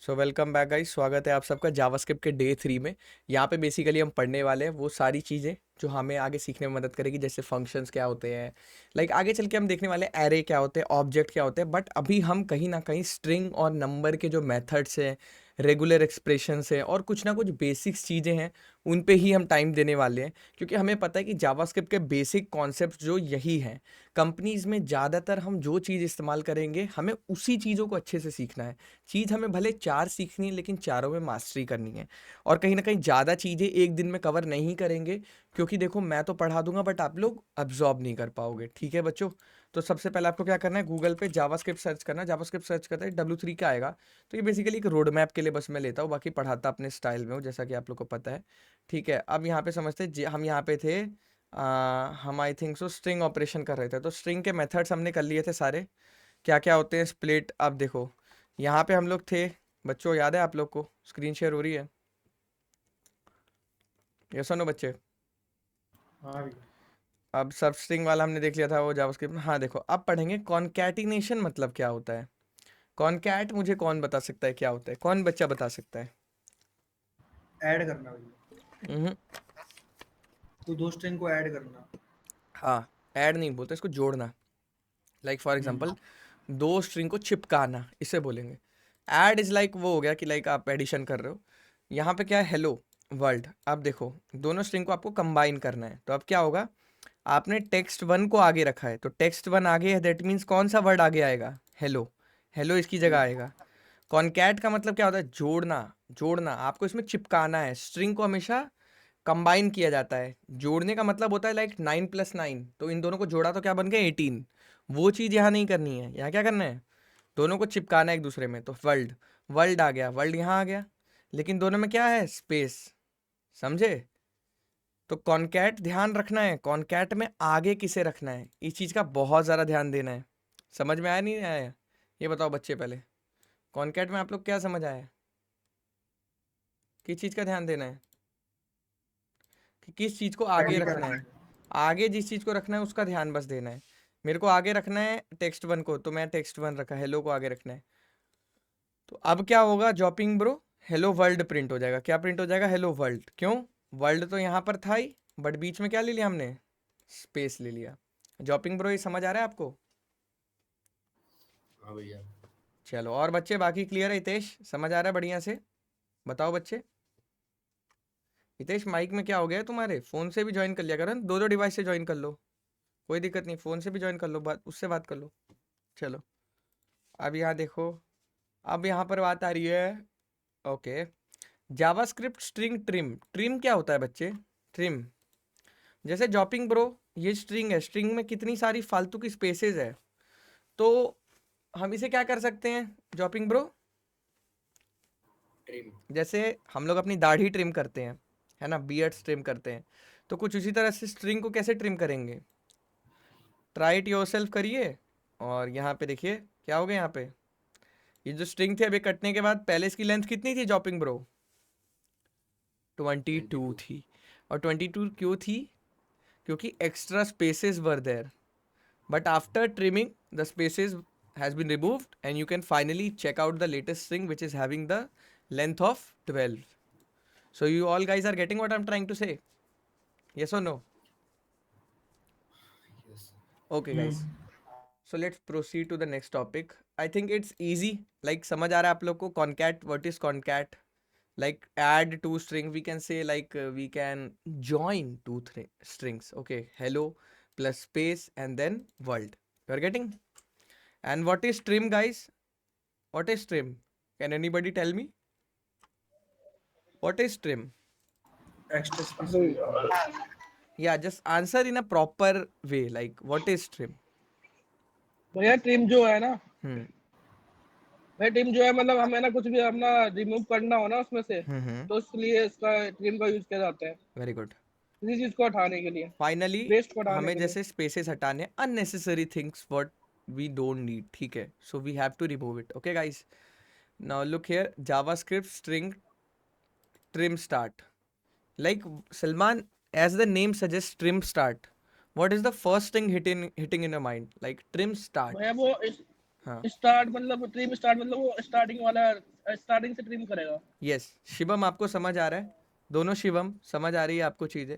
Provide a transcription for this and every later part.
So welcome back guys, स्वागत है आप सबका जावास्क्रिप्ट के डे 3 में। यहाँ पे बेसिकली हम पढ़ने वाले हैं वो सारी चीज़ें जो हमें आगे सीखने में मदद करेगी, जैसे फंक्शंस क्या होते हैं, लाइक आगे चल के हम देखने वाले हैं एरे क्या होते हैं, ऑब्जेक्ट क्या होते हैं। बट अभी हम कहीं ना कहीं स्ट्रिंग और नंबर के जो मेथड्स हैं, रेगुलर एक्सप्रेशंस हैं और कुछ ना कुछ बेसिक्स चीज़ें हैं, उन पे ही हम टाइम देने वाले हैं। क्योंकि हमें पता है कि जावास्क्रिप्ट के बेसिक कॉन्सेप्ट जो यही हैं। कंपनीज में ज़्यादातर हम जो चीज़ इस्तेमाल करेंगे, हमें उसी चीज़ों को अच्छे से सीखना है। चीज़ हमें भले 4 सीखनी है, लेकिन चारों में मास्टरी करनी है। और कहीं न कहीं ज़्यादा चीज़ें एक दिन में कवर नहीं करेंगे, क्योंकि देखो मैं तो पढ़ा दूँगा बट आप लोग अब्ज़ॉर्ब नहीं कर पाओगे, ठीक है बच्चों? तो सबसे पहले आपको क्या करना है, गूगल पे जावास्क्रिप्ट सर्च करना है। जावास्क्रिप्ट सर्च करते ही W3 का आएगा। तो ये बेसिकली एक रोड मैप के लिए बस मैं लेता हूँ, बाकी पढ़ाता अपने स्टाइल में हूँ, जैसा कि आप लोग को पता है, ठीक है? अब यहाँ पे समझते हैं हम यहाँ पे थे, हम I think so string operation कर रहे थे। तो स्ट्रिंग के मेथड्स हमने कर लिए थे सारे। क्या-क्या होते हैं स्प्लिट, अब देखो यहाँ पे हम लोग थे। बच्चों याद है आप लोग को? स्क्रीन शेयर हो रही है? यस और नो बच्चे? हाँ भैया। अब सब स्ट्रिंग वाला हमने देख लिया था वो जावास्क्रिप्ट में। हाँ देखो, अब पढ़ेंगे कॉनकैटिनेशन मतलब क्या होता है। कॉनकैट मुझे कौन बता सकता है क्या होता है? कौन बच्चा बता सकता है? ऐड करना भैया, हम्म। कोई दो स्ट्रिंग को ऐड करना। हाँ, ऐड नहीं बोलते इसको, जोड़ना। लाइक फॉर एग्जांपल, दो स्ट्रिंग को चिपकाना, इसे बोलेंगे। ऐड इज लाइक वो हो गया कि लाइक आप एडिशन कर रहे हो। यहाँ पे क्या है, हेलो वर्ल्ड। अब देखो, दोनों स्ट्रिंग को आपको कंबाइन करना है, तो अब क्या होगा, आपने टेक्स्ट वन को आगे रखा है, तो टेक्स्ट वन आगे है, दैट मीन्स कौन सा वर्ड आगे आएगा? हेलो। हेलो इसकी जगह आएगा। कॉनकैट का मतलब क्या होता है? जोड़ना। जोड़ना, आपको इसमें चिपकाना है। स्ट्रिंग को हमेशा कंबाइन किया जाता है। जोड़ने का मतलब होता है लाइक 9 + 9, तो इन दोनों को जोड़ा तो क्या बन गया, 18। वो चीज़ यहाँ नहीं करनी है, यहाँ क्या करना है, दोनों को चिपकाना है एक दूसरे में। तो वर्ल्ड, वर्ल्ड आ गया, वर्ल्ड यहाँ आ गया, लेकिन दोनों में क्या है, स्पेस। समझे? तो कॉनकैट ध्यान रखना है, कॉनकैट में आगे किसे रखना है, इस चीज़ का बहुत ज़्यादा ध्यान देना है। समझ में आया नहीं आया? ये बताओ बच्चे पहले, कॉनकैट में आप लोग क्या समझ आया, किस चीज़ का ध्यान देना है, कि किस चीज़ को आगे पहली रखना है? करना। आगे जिस चीज़ को रखना है उसका ध्यान बस देना है। मेरे को आगे रखना है टेक्स्ट वन को, तो मैं टेक्स्ट वन रखा, हेलो को आगे रखना है। तो अब क्या होगा जॉपिंग ब्रो, हेलो वर्ल्ड प्रिंट हो जाएगा। क्या प्रिंट हो जाएगा? Hello world. क्यों? वर्ल्ड तो यहाँ पर था ही, बट बीच में क्या ले लिया हमने, स्पेस ले लिया। जॉपिंग ब्रो ये समझ आ रहा है आपको? हाँ भैया। चलो, और बच्चे बाकी क्लियर है? हितेश समझ आ रहा है बढ़िया से? बताओ बच्चे। हितेश माइक में क्या हो गया है तुम्हारे? फ़ोन से भी ज्वाइन कर लिया करो ना, दो दो डिवाइस से ज्वाइन कर लो, कोई दिक्कत नहीं, फ़ोन से भी ज्वाइन कर लो, बात उससे बात कर लो। चलो, अब यहाँ देखो, अब यहाँ पर बात आ रही है, okay, JavaScript string trim. Trim क्या होता है बच्चे? ट्रिम, जैसे जॉपिंग ब्रो, ये स्ट्रिंग है, स्ट्रिंग में कितनी सारी फालतू की स्पेसेस है, तो हम इसे क्या कर सकते हैं जॉपिंग ब्रो? ट्रिम। जैसे हम लोग अपनी दाढ़ी ट्रिम करते हैं, है ना, बियर्ड्स ट्रिम करते हैं, तो कुछ उसी तरह से स्ट्रिंग को कैसे ट्रिम करेंगे? ट्राई इट योरसेल्फ करिए। और यहाँ पे देखिए क्या हो गया, यहाँ पे ये जो स्ट्रिंग थे अभी कटने के बाद, पहले इसकी लेंथ कितनी थी जॉपिंग ब्रो? 22 22। थी। और 22 क्यों थी? क्योंकि extra spaces were there, but after trimming the spaces has been removed and you can finally check out the latest string which is having the length of 12. So you all guys are getting what I'm trying to say? Yes or no? Yes. Okay guys, so let's proceed to the next topic. I think it's easy, like समझ आ रहा है आप लोग को concat? What is concat? Like add two string, we can say, like we can join two strings. Okay, hello plus space and then world. You are getting? And what is trim guys? What is trim? Can anybody tell me? What is trim? Extra space use करना। Yeah, just answer in a proper way. Like, what is trim? भैया team जो है ना, Hmm. भाई team जो है मतलब हमें ना कुछ भी अपना रिमूव करना हो ना उसमें से, Mm-hmm. तो इसलिए इसका टीम का यूज किया जाता है Very good. किसी चीज को हटाने के लिए, Finally, वेस्ट को हटाने हमें के लिए। जैसे spaces हटाने, unnecessary things what we don't need, ठीक है? So we have to remove it. Okay, guys. Now look here, JavaScript string trim start. Like Salman, as the name suggests, trim start. What is the first thing hitting in your mind? Like trim start. भैया वो हाँ start मतलब trim start मतलब वो starting वाला starting से trim करेगा। Yes. Shivam आपको समझ आ रहा है? दोनों शिवम समझ आ रही है आपको चीजें?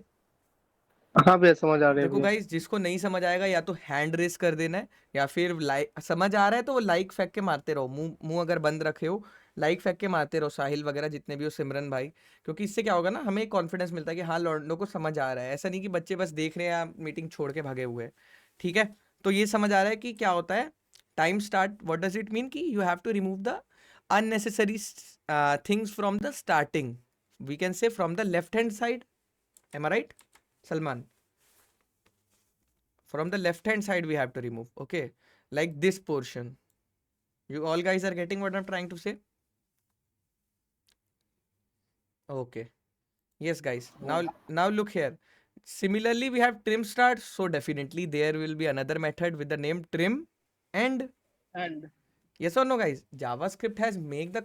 हाँ भैया समझ आ रहे हैं देखो भैया। गाइस, जिसको नहीं समझ आएगा या तो हैंड रेस कर देना है, या फिर लाइक समझ आ रहा है तो वो लाइक फेंक के मारते रहो, मुंह मुंह अगर बंद रखे हो लाइक फेंक के मारते रहो, साहिल वगैरह जितने भी हो, सिमरन भाई। क्योंकि इससे क्या होगा ना, हमें कॉन्फिडेंस मिलता है कि हाँ लौंडों को समझ आ रहा है, ऐसा नहीं कि बच्चे बस देख रहे हैं या मीटिंग छोड़ के भागे हुए हैं। ठीक है, तो ये समझ आ रहा है कि क्या होता है time start, what does it mean कि you have to remove the unnecessary things from the starting, we can say from the left hand side, am I right Salman? From the left hand side we have to remove, okay, like this portion. You all guys are getting what I'm trying to say? Okay, yes guys, now look here. Similarly we have trim start, so definitely there will be another method with the name trim end. And Yes or no guys? JavaScript has make the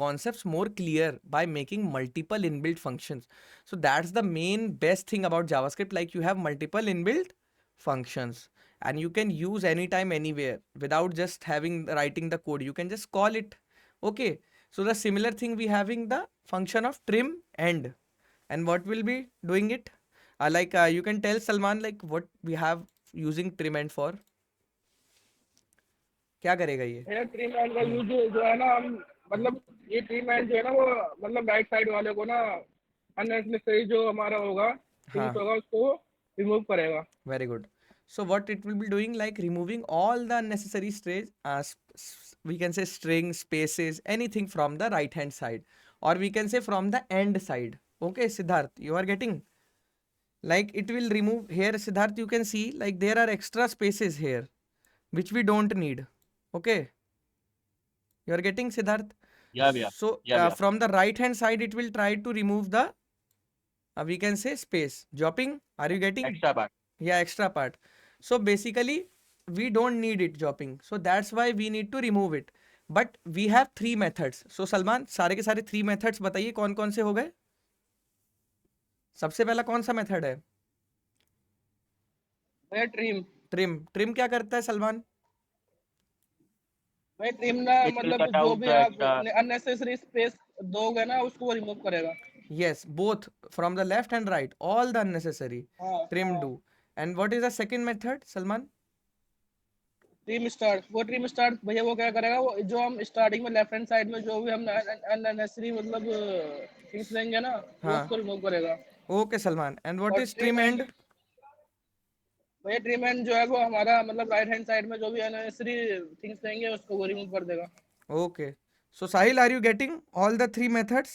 concepts more clear by making multiple inbuilt functions. So that's the main best thing about JavaScript, like you have multiple inbuilt functions and you can use anytime anywhere without just having writing the code. You can just call it. Okay. So the similar thing we having the function of trim end, and what will be doing it? You can tell Salman like what we have using trim end for. क्या करेगा ये? भैया trim and का use जो है ना हम मतलब ये ट्रिम एंड जो है ना वो मतलब राइट साइड वाले को ना अननेसेसरी जो हमारा होगा थिंग्स हाँ, होगा उसको रिमूव करेगा। very good. So what it will be doing, like removing all the unnecessary strings, we can say string, spaces, anything from the right hand side, or we can say from the end side. Okay, Siddharth, you are getting? Like it will remove here, Siddharth, you can see like there are extra spaces here, which we don't need. Okay, you are getting, Siddharth? Yeah, yeah, So yeah. from the right hand side, it will try to remove the, we can say space. Dropping, are you getting? Extra part. Yeah, extra part. So basically we don't need it dropping, so that's why we need to remove it. But we have three methods. So Salman, सारे के सारे three methods बताइए कौन कौन से हो गए? सबसे पहला कौन सा मेथड है? भैया ट्रिम ट्रिम क्या करता है सलमान? भाई ट्रिम ना It will मतलब cut जो out भी the आप extra. अननेसेसरी स्पेस दोगे ना उसको वो रिमूव करेगा। Yes, both from the left and right, all the unnecessary हाँ trim हाँ do. And what is the second method, Salman? Trim start वो ट्रिम स्टार्ट भैया वो क्या करेगा वो जो हम स्टार्टिंग में लेफ्ट हैंड साइड में जो भी हम अननेसेसरी मतलब थिंग्स लेंगे ना वो हाँ, उसको रिमूव करेगा। okay Salman. And what और is trim trim and end? भैया ट्रिम एंड जो है वो हमारा मतलब राइट हैंड साइड में जो भी अननेसेसरी थिंग्स लेंगे उसको वो रिमूव कर देगा। Okay. So Sahil, are you getting all the three methods?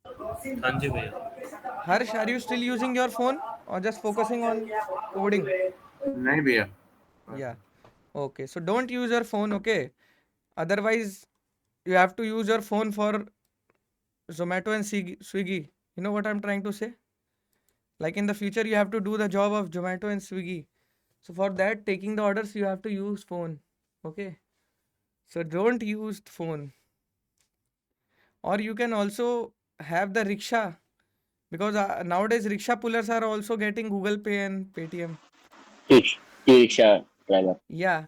हाँ जी भैया। Harsh, are you still using your phone or just focusing on coding? नहीं भैया। Yeah. Okay. So don't use your phone, okay? Otherwise, you have to use your phone for Zomato and Swiggy. You know what I'm trying to say? Like in the future, you have to do the job of Zomato and Swiggy. So for that, taking the orders, you have to use phone. Okay. So don't use phone. Or you can also have the rickshaw, because nowadays rickshaw pullers are also getting Google Pay and Paytm. Rickshaw driver. Yeah.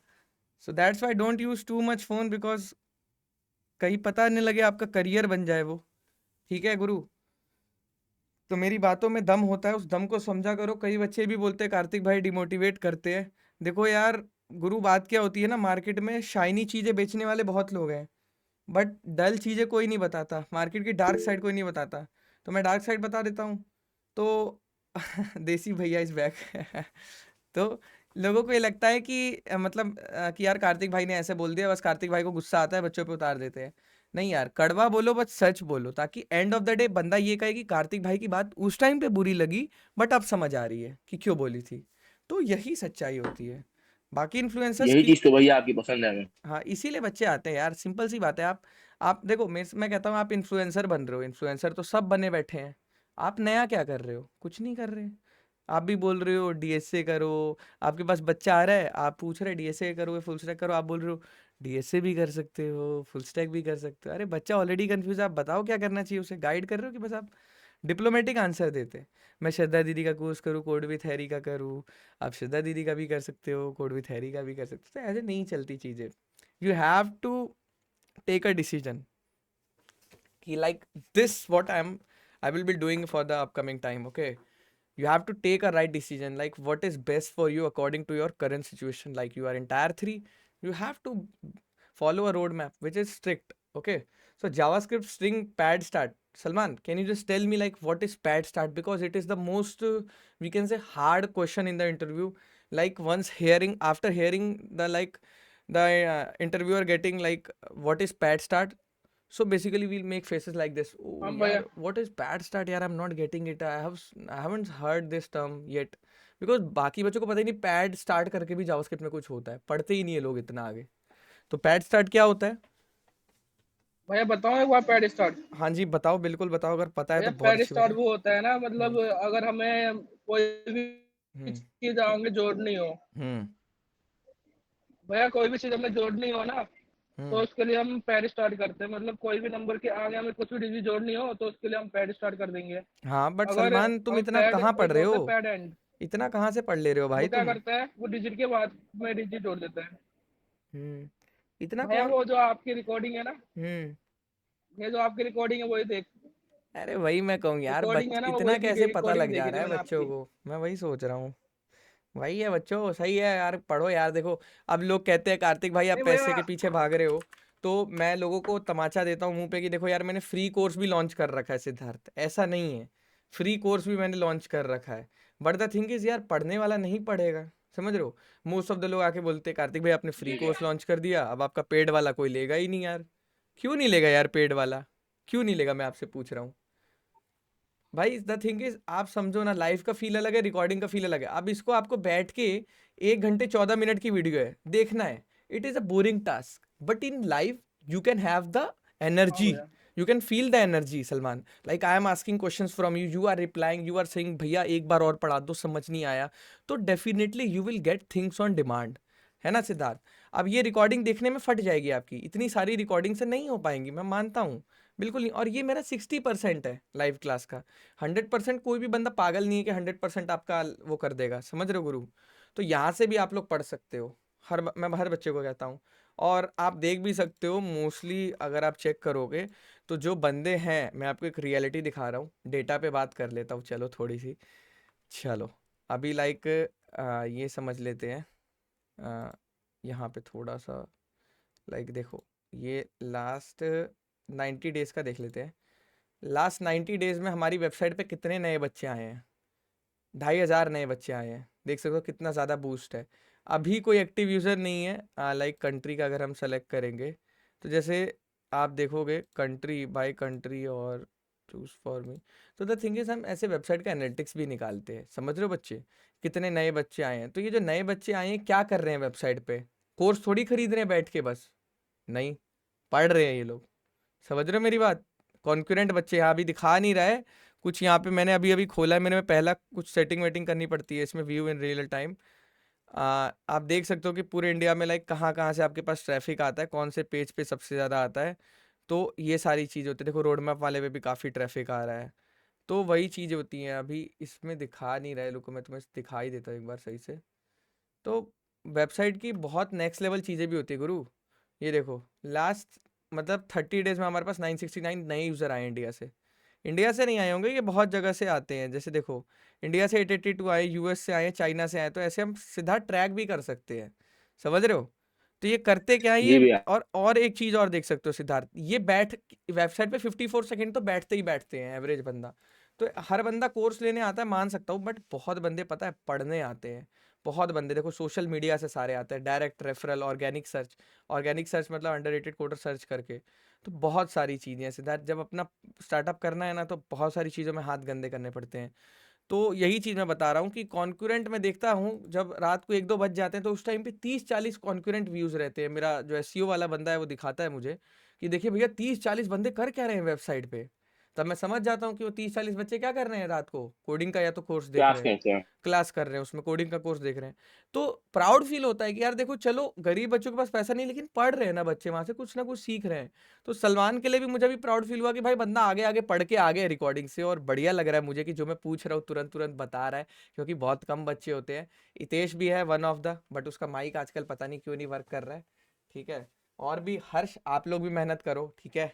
So that's why don't use too much phone, because कहीं पता नहीं लगे आपका career बन जाए वो। ठीक है गुरु? तो मेरी बातों में दम होता है, उस दम को समझा करो। कई बच्चे भी बोलते हैं कार्तिक भाई डिमोटिवेट करते हैं। देखो यार गुरु, बात क्या होती है ना, मार्केट में शाइनी चीज़ें बेचने वाले बहुत लोग हैं, बट डल चीज़ें कोई नहीं बताता, मार्केट की डार्क साइड कोई नहीं बताता। तो मैं डार्क साइड बता देता हूँ। तो देसी भैया इज बैक। तो लोगों को ये लगता है कि कि यार कार्तिक भाई ने ऐसे बोल दिया, बस कार्तिक भाई को गुस्सा आता है, बच्चों पे उतार देते हैं। नहीं यार, कड़वा बोलो बस सच बोलो, ताकि एंड ऑफ द डे बंदा ये कहे कि कार्तिक भाई की बात उस टाइम पे बुरी लगी, बट अब समझ आ रही है कि क्यों बोली थी। तो यही सच्चाई होती है। बाकी इन्फ्लुएंसर्स यही की, चीज तो भैया आपकी पसंद है हमें। हाँ इसीलिए बच्चे आते हैं यार, सिंपल सी बात है। आप देखो, मैं कहता हूँ आप इन्फ्लुएंसर बन रहे हो, इन्फ्लुएंसर तो सब बने बैठे हैं। आप नया क्या कर रहे हो? कुछ नहीं कर रहे। आप भी बोल रहे हो डीएसए करो, आपके पास बच्चा आ रहा है, आप पूछ रहे डीएसए करो फुल स्टैक करो, आप बोल रहे हो डीएसए भी कर सकते हो, फुल स्टैक भी कर सकते हो। अरे बच्चा ऑलरेडी कंफ्यूज है, आप बताओ क्या करना चाहिए उसे, गाइड कर रहे हो कि बस आप डिप्लोमेटिक आंसर देते। मैं श्रद्धा दीदी का कोर्स करूँ, कोड विथ हैरी का करूँ, आप श्रद्धा दीदी का भी कर सकते हो, कोड विथ हैरी का भी कर सकते हो। तो ऐसे नहीं चलती चीज़ें। You have to take a decision कि like this what I will be doing for the upcoming time, okay. You have to take a right decision, like what is best for you according to your current situation. Like you are in tier 3, you have to follow a roadmap which is strict, okay. So JavaScript string pad start, Salman, can you just tell me like what is pad start, because it is the most we can say hard question in the interview. Like once after hearing the interviewer getting like what is pad start, so basically we'll make faces like this. Oh हाँ yaar, भैया what is pad start yaar, I'm not getting it. I haven't heard this term yet, because बाकी बच्चों को पता ही नहीं pad start करके भी JavaScript में कुछ होता है, पढ़ते ही नहीं है लोग इतना आगे। तो पैड स्टार्ट क्या होता है? भैया बताओ एक बार पैड स्टार्ट। हाँ जी बताओ, बिल्कुल बताओ, अगर पता है भैया तो बहुत पैड अच्छी बात स्टार्ट है। वो होता है ना, मतलब अगर हमें कोई भी हम्म चीज आगे जोड़नी हो, हम्म भैया कोई भी चीज हमें जोड़नी हो ना, तो हम्म उसके लिए हम पैड स्टार्ट करते हैं। मतलब कोई भी नंबर के आगे हमें कुछ भी डिजिट जोड़नी हो तो उसके लिए हम पैड स्टार्ट कर देंगे। हाँ बट अगर सलमान तुम अब इतना पैड कहाँ पढ़ एक रहे होता है हो? पैड एंड, इतना कहाँ से पढ़ ले रहे हो वो भाई क्या तुम? करता है, वो डिजिट के बाद में डिजिट जोड़ देता है। हम्म इतना भैया कौन? वो जो आपकी रिकॉर्डिंग है ना, हम्म ये जो आपकी रिकॉर्डिंग है वही देख, अरे वही मैं कहूँ यार, रिकॉर्डिंग है ना, वो इतना वही कैसे पता रिकॉर्डिंग लग जा देखी रहा थी है मैंने बच्चों आपकी। को, मैं वही सोच रहा हूँ। वही है बच्चों, सही है यार, पढ़ो यार। देखो अब लोग कहते हैं कार्तिक भाई आप नहीं पैसे के भैया, पीछे भाग रहे हो, तो मैं लोगों को तमाचा देता हूँ मुंह पे कि देखो यार मैंने फ्री कोर्स भी लॉन्च कर रखा है सिद्धार्थ, ऐसा नहीं है। फ्री कोर्स भी मैंने लॉन्च कर रखा है, बट द थिंग इज यार पढ़ने वाला नहीं पढ़ेगा, समझ रहे हो। मोस्ट ऑफ द लोग आके बोलते हैं कार्तिक भाई आपने फ्री कोर्स लॉन्च कर दिया, अब आपका पेड वाला कोई लेगा ही नहीं यार। क्यों नहीं लेगा यार पेड वाला, क्यों नहीं लेगा, मैं आपसे पूछ रहा हूँ। भाई द थिंग इज आप समझो ना, लाइव का फील अलग है, रिकॉर्डिंग का फील अलग है। अब इसको आपको बैठ के 1 घंटे 14 मिनट की वीडियो है देखना है, it is a boring task, but in live you can have the हाँ एनर्जी, भैया, you can feel the energy Salman. Like I am asking questions from you, you are replying, you are saying भैया एक बार और पढ़ा दो, समझ नहीं आया, तो definitely you will get things on demand, है ना सिद्धार्थ। अब ये रिकॉर्डिंग देखने में फट जाएगी आपकी, इतनी सारी रिकॉर्डिंग से नहीं हो पाएंगी, मैं मानता हूँ, बिल्कुल नहीं। और ये मेरा 60% है लाइव क्लास का, 100% कोई भी बंदा पागल नहीं है कि 100% आपका वो कर देगा, समझ रहे हो गुरु। तो यहाँ से भी आप लोग पढ़ सकते हो, मैं हर बच्चे को कहता हूँ। और आप देख भी सकते हो मोस्टली, अगर आप चेक करोगे तो जो बंदे हैं, मैं आपको एक रियलिटी दिखा रहा हूँ, डेटा पे बात कर लेता हूँ चलो थोड़ी सी। चलो अभी लाइक ये समझ लेते हैं, यहाँ पे थोड़ा सा लाइक देखो, ये लास्ट 90 डेज़ का देख लेते हैं। लास्ट 90 डेज़ में हमारी वेबसाइट पे कितने नए बच्चे आए हैं? 2500 नए बच्चे आए हैं, देख सकते हो कितना ज़्यादा बूस्ट है। अभी कोई एक्टिव यूज़र नहीं है। लाइक कंट्री का अगर हम सेलेक्ट करेंगे, तो जैसे आप देखोगे कंट्री बाय कंट्री और चूज़ फॉर मी, तो द थिंग इज़ हम ऐसे वेबसाइट का एनालिटिक्स भी निकालते हैं, समझ रहे हो बच्चे, कितने नए बच्चे आए हैं। तो ये जो नए बच्चे आए हैं क्या कर रहे हैं वेबसाइट पे? कोर्स थोड़ी खरीद रहे हैं बैठ के बस, नहीं, पढ़ रहे हैं ये लोग, समझ रहे हो मेरी बात। कॉन्करेंट बच्चे यहाँ अभी दिखा नहीं रहा है कुछ, यहाँ पे मैंने अभी अभी खोला है, मेरे में पहला कुछ सेटिंग वेटिंग करनी पड़ती है इसमें, व्यू इन रियल टाइम। आप देख सकते हो कि पूरे इंडिया में लाइक कहाँ कहाँ से आपके पास ट्रैफिक आता है, कौन से पेज पे सबसे ज़्यादा आता है, तो ये सारी चीज़ होती है। देखो रोड मैप वाले पे भी काफ़ी ट्रैफिक आ रहा है, तो वही चीज़ें होती हैं। अभी इसमें दिखा नहीं रहा है, लोग को मैं तुम्हें दिखा ही देता हूँ एक बार सही से। तो वेबसाइट की बहुत नेक्स्ट लेवल चीज़ें भी होती है गुरु। ये देखो लास्ट मतलब 30 डेज़ में हमारे पास 969 नए यूज़र आए इंडिया से। इंडिया से नहीं आए होंगे, ये बहुत जगह से आते हैं। जैसे देखो इंडिया से 882 आए, यूएस से आए, चाइना से आए, तो ऐसे हम सीधा ट्रैक भी कर सकते हैं, समझ रहे हो। तो ये करते क्या है जी ये। भैया। और एक चीज़ और देख सकते हो सिद्धार्थ, ये बैठ वेबसाइट पे 54 सेकंड तो बैठते ही बैठते हैं एवरेज बंदा। तो हर बंदा कोर्स लेने आता है मान सकता हूँ, बट बहुत बंदे पता है पढ़ने आते हैं। बहुत बंदे देखो सोशल मीडिया से सारे आते हैं, डायरेक्ट रेफरल, ऑर्गेनिक सर्च मतलब अंडररेटेड कोडर सर्च करके। तो बहुत सारी चीज़ें हैं सिद्धार्थ, जब अपना स्टार्टअप करना है ना, तो बहुत सारी चीज़ों में हाथ गंदे करने पड़ते हैं। तो यही चीज़ मैं बता रहा हूँ कि कॉन्करेंट में देखता हूँ, जब रात को 1-2 बज जाते हैं तो उस टाइम पे 30-40 कॉन्करेंट व्यूज़ रहते हैं। मेरा जो एसईओ वाला बंदा है वो दिखाता है मुझे कि देखिए भैया 30-40 बंदे कर क्या रहे हैं वेबसाइट पे, तब मैं समझ जाता हूँ कि वो 30-40 बच्चे क्या कर रहे हैं रात को, कोडिंग का या तो कोर्स देख क्लास रहे हैं, कहते हैं। क्लास कर रहे हैं, उसमें कोडिंग का कोर्स देख रहे हैं। तो प्राउड फील होता है कि यार देखो चलो गरीब बच्चों के पास पैसा नहीं लेकिन पढ़ रहे हैं ना बच्चे, वहां से कुछ ना कुछ सीख रहे हैं। तो सलमान के लिए भी मुझे भी प्राउड फील हुआ कि भाई बंदा आगे आगे पढ़ के आ गया रिकॉर्डिंग से, और बढ़िया लग रहा है मुझे कि जो मैं पूछ रहा हूँ तुरंत तुरंत बता रहा है, क्योंकि बहुत कम बच्चे होते हैं। हितेश भी है वन ऑफ द, बट उसका माइक आजकल पता नहीं क्यों नहीं वर्क कर रहा है। ठीक है, और भी हर्ष, आप लोग भी मेहनत करो, ठीक है।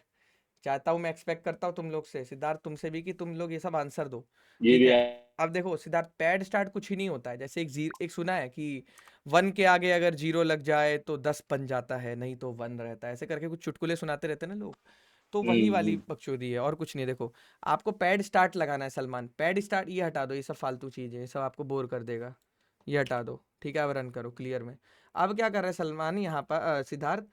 चाहता हूँ, मैं एक्सपेक्ट करता हूँ तुम लोग से, सिद्धार्थ तुमसे भी, कि तुम लोग ये सब आंसर दो, जी ठीक भी है। है। अब देखो सिद्धार्थ, पैड स्टार्ट कुछ ही नहीं होता है, जैसे एक सुना है कि 1 के आगे अगर 0 लग जाए तो 10 बन जाता है, नहीं तो 1 रहता है, ऐसे करके कुछ चुटकुले सुनाते रहते हैं ना लोग। तो वही वाली हम्म। बकचोदी है और कुछ नहीं। देखो आपको पैड स्टार्ट लगाना है सलमान, पैड स्टार्ट ये हटा दो, ये सब फालतू चीज़ें, ये सब आपको बोर कर देगा, ये हटा दो, ठीक है। अब रन करो क्लियर में। अब क्या कर रहा है सलमान यहाँ पर, सिद्धार्थ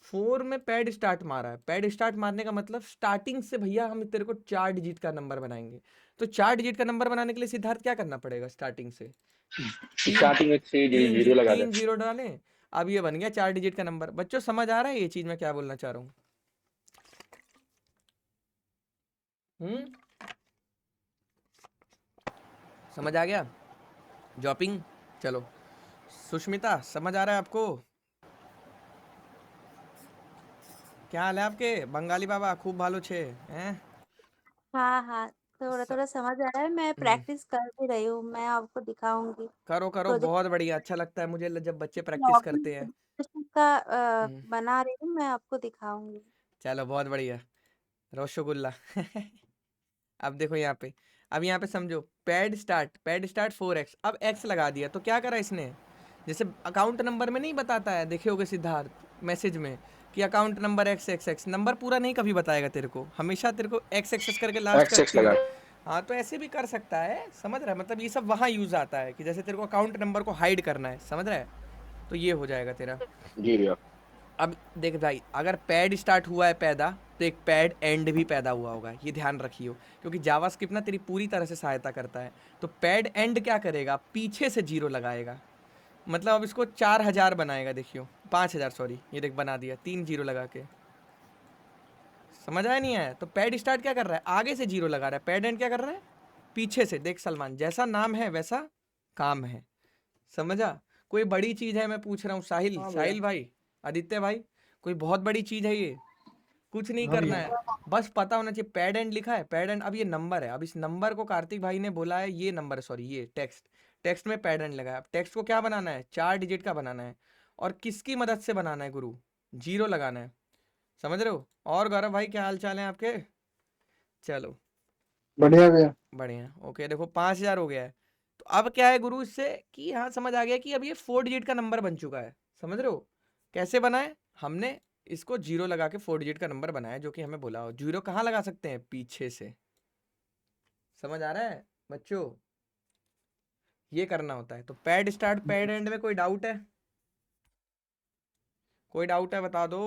4 में पैड स्टार्ट मारा है। पैड स्टार्ट मारने का मतलब स्टार्टिंग से भैया हम तेरे को 4 डिजिट का नंबर बनाएंगे। तो 4 डिजिट का नंबर बनाने के लिए सिद्धार्थ क्या करना पड़ेगा, स्टार्टिंग से तीन स्टार्टिंग में से तीन जीरो लगा दे। 3 जीरो डालें। अब ये बन गया 4 डिजिट का नंबर। बच्चों समझ आ रहा है ये चीज मैं क्या बोलना चाह रहा हूँ? हम्म, समझ आ गया? जॉपिंग, चलो। सुष्मिता समझ आ रहा है आपको? क्या हाल है आपके बंगाली बाबा, खूब भालो छे हैं? हाँ हाँ, थोड़ा स- थोड़ा समझ आ रहा है। मैं हम्म, प्रैक्टिस कर भी रही हूँ, मैं आपको दिखाऊंगी करो करो, प्रोजेक्ट। बहुत बढ़िया, अच्छा लगता है मुझे जब बच्चे प्रैक्टिस लॉगिन करते हैं। का हम्म, बना रही हूँ, मैं आपको दिखाऊंगी। चलो बहुत बढ़िया, रसगुल्ला। अब देखो यहाँ पे, अब यहाँ पे समझो, पैड स्टार्ट 4x, अब x लगा दिया तो क्या करा इसने, जैसे अकाउंट नंबर में नहीं बताता है, देखे होगे सिद्धार्थ मैसेज में कि अकाउंट नंबर XXX, नंबर पूरा नहीं कभी बताएगा तेरे को, हमेशा तेरे को XXX करके लास्ट का एक्सेस पिन। लगा। हाँ तो ऐसे भी कर सकता है, समझ रहा है, मतलब ये सब वहाँ यूज आता है कि जैसे तेरे को अकाउंट नंबर को हाइड करना है, समझ रहा है, तो ये हो जाएगा तेरा। जी भैया। अब देख भाई, अगर पैड स्टार्ट हुआ है पैदा, तो एक पैड एंड भी पैदा हुआ होगा, ये ध्यान रखियो, क्योंकि जावास्क्रिप्ट ना तेरी पूरी तरह से सहायता करता है। तो पैड एंड क्या करेगा, पीछे से 0 लगाएगा, मतलब अब इसको 4000 बनाएगा, देखियो 5000 सॉरी, ये देख बना दिया 3 0 लगा के। समझ आया नहीं आया? तो पैड स्टार्ट क्या कर रहा है, आगे से 0 लगा रहा है, पैड एंड क्या कर रहा है, पीछे से। देख सलमान, जैसा नाम है वैसा काम है, समझा? कोई बड़ी चीज है मैं पूछ रहा हूँ, साहिल, हाँ भैया। साहिल भाई, आदित्य भाई, कोई बहुत बड़ी चीज है ये, कुछ नहीं हाँ करना भैया। है, बस पता होना चाहिए पैड एंड लिखा है, पैड एंड। अब ये नंबर है, अब इस नंबर को कार्तिक भाई ने बोला है, ये नंबर सॉरी ये टेक्स्ट, टेक्स्ट में पैड एंड लगा है। अब टेक्स्ट को क्या बनाना है, 4 डिजिट का बनाना है, और किसकी मदद से बनाना है गुरु, 0 लगाना है, समझ रहे हो? और गौरव भाई क्या हाल चाल है आपके? चलो बढ़िया भैया। बढ़िया, ओके। देखो 5000 हो गया है। तो अब क्या है गुरु इससे, कि हाँ समझ आ गया कि अब ये 4 डिजिट का नंबर बन चुका है, समझ रहे हो? कैसे बनाए हमने, इसको 0 लगा के 4 डिजिट का नंबर बनाया, जो कि हमें बोला हो। 0 कहाँ लगा सकते हैं, पीछे से। समझ आ रहा है बच्चों? ये करना होता है। तो पैड स्टार्ट पैड एंड में कोई डाउट है? कोई डाउट है बता दो।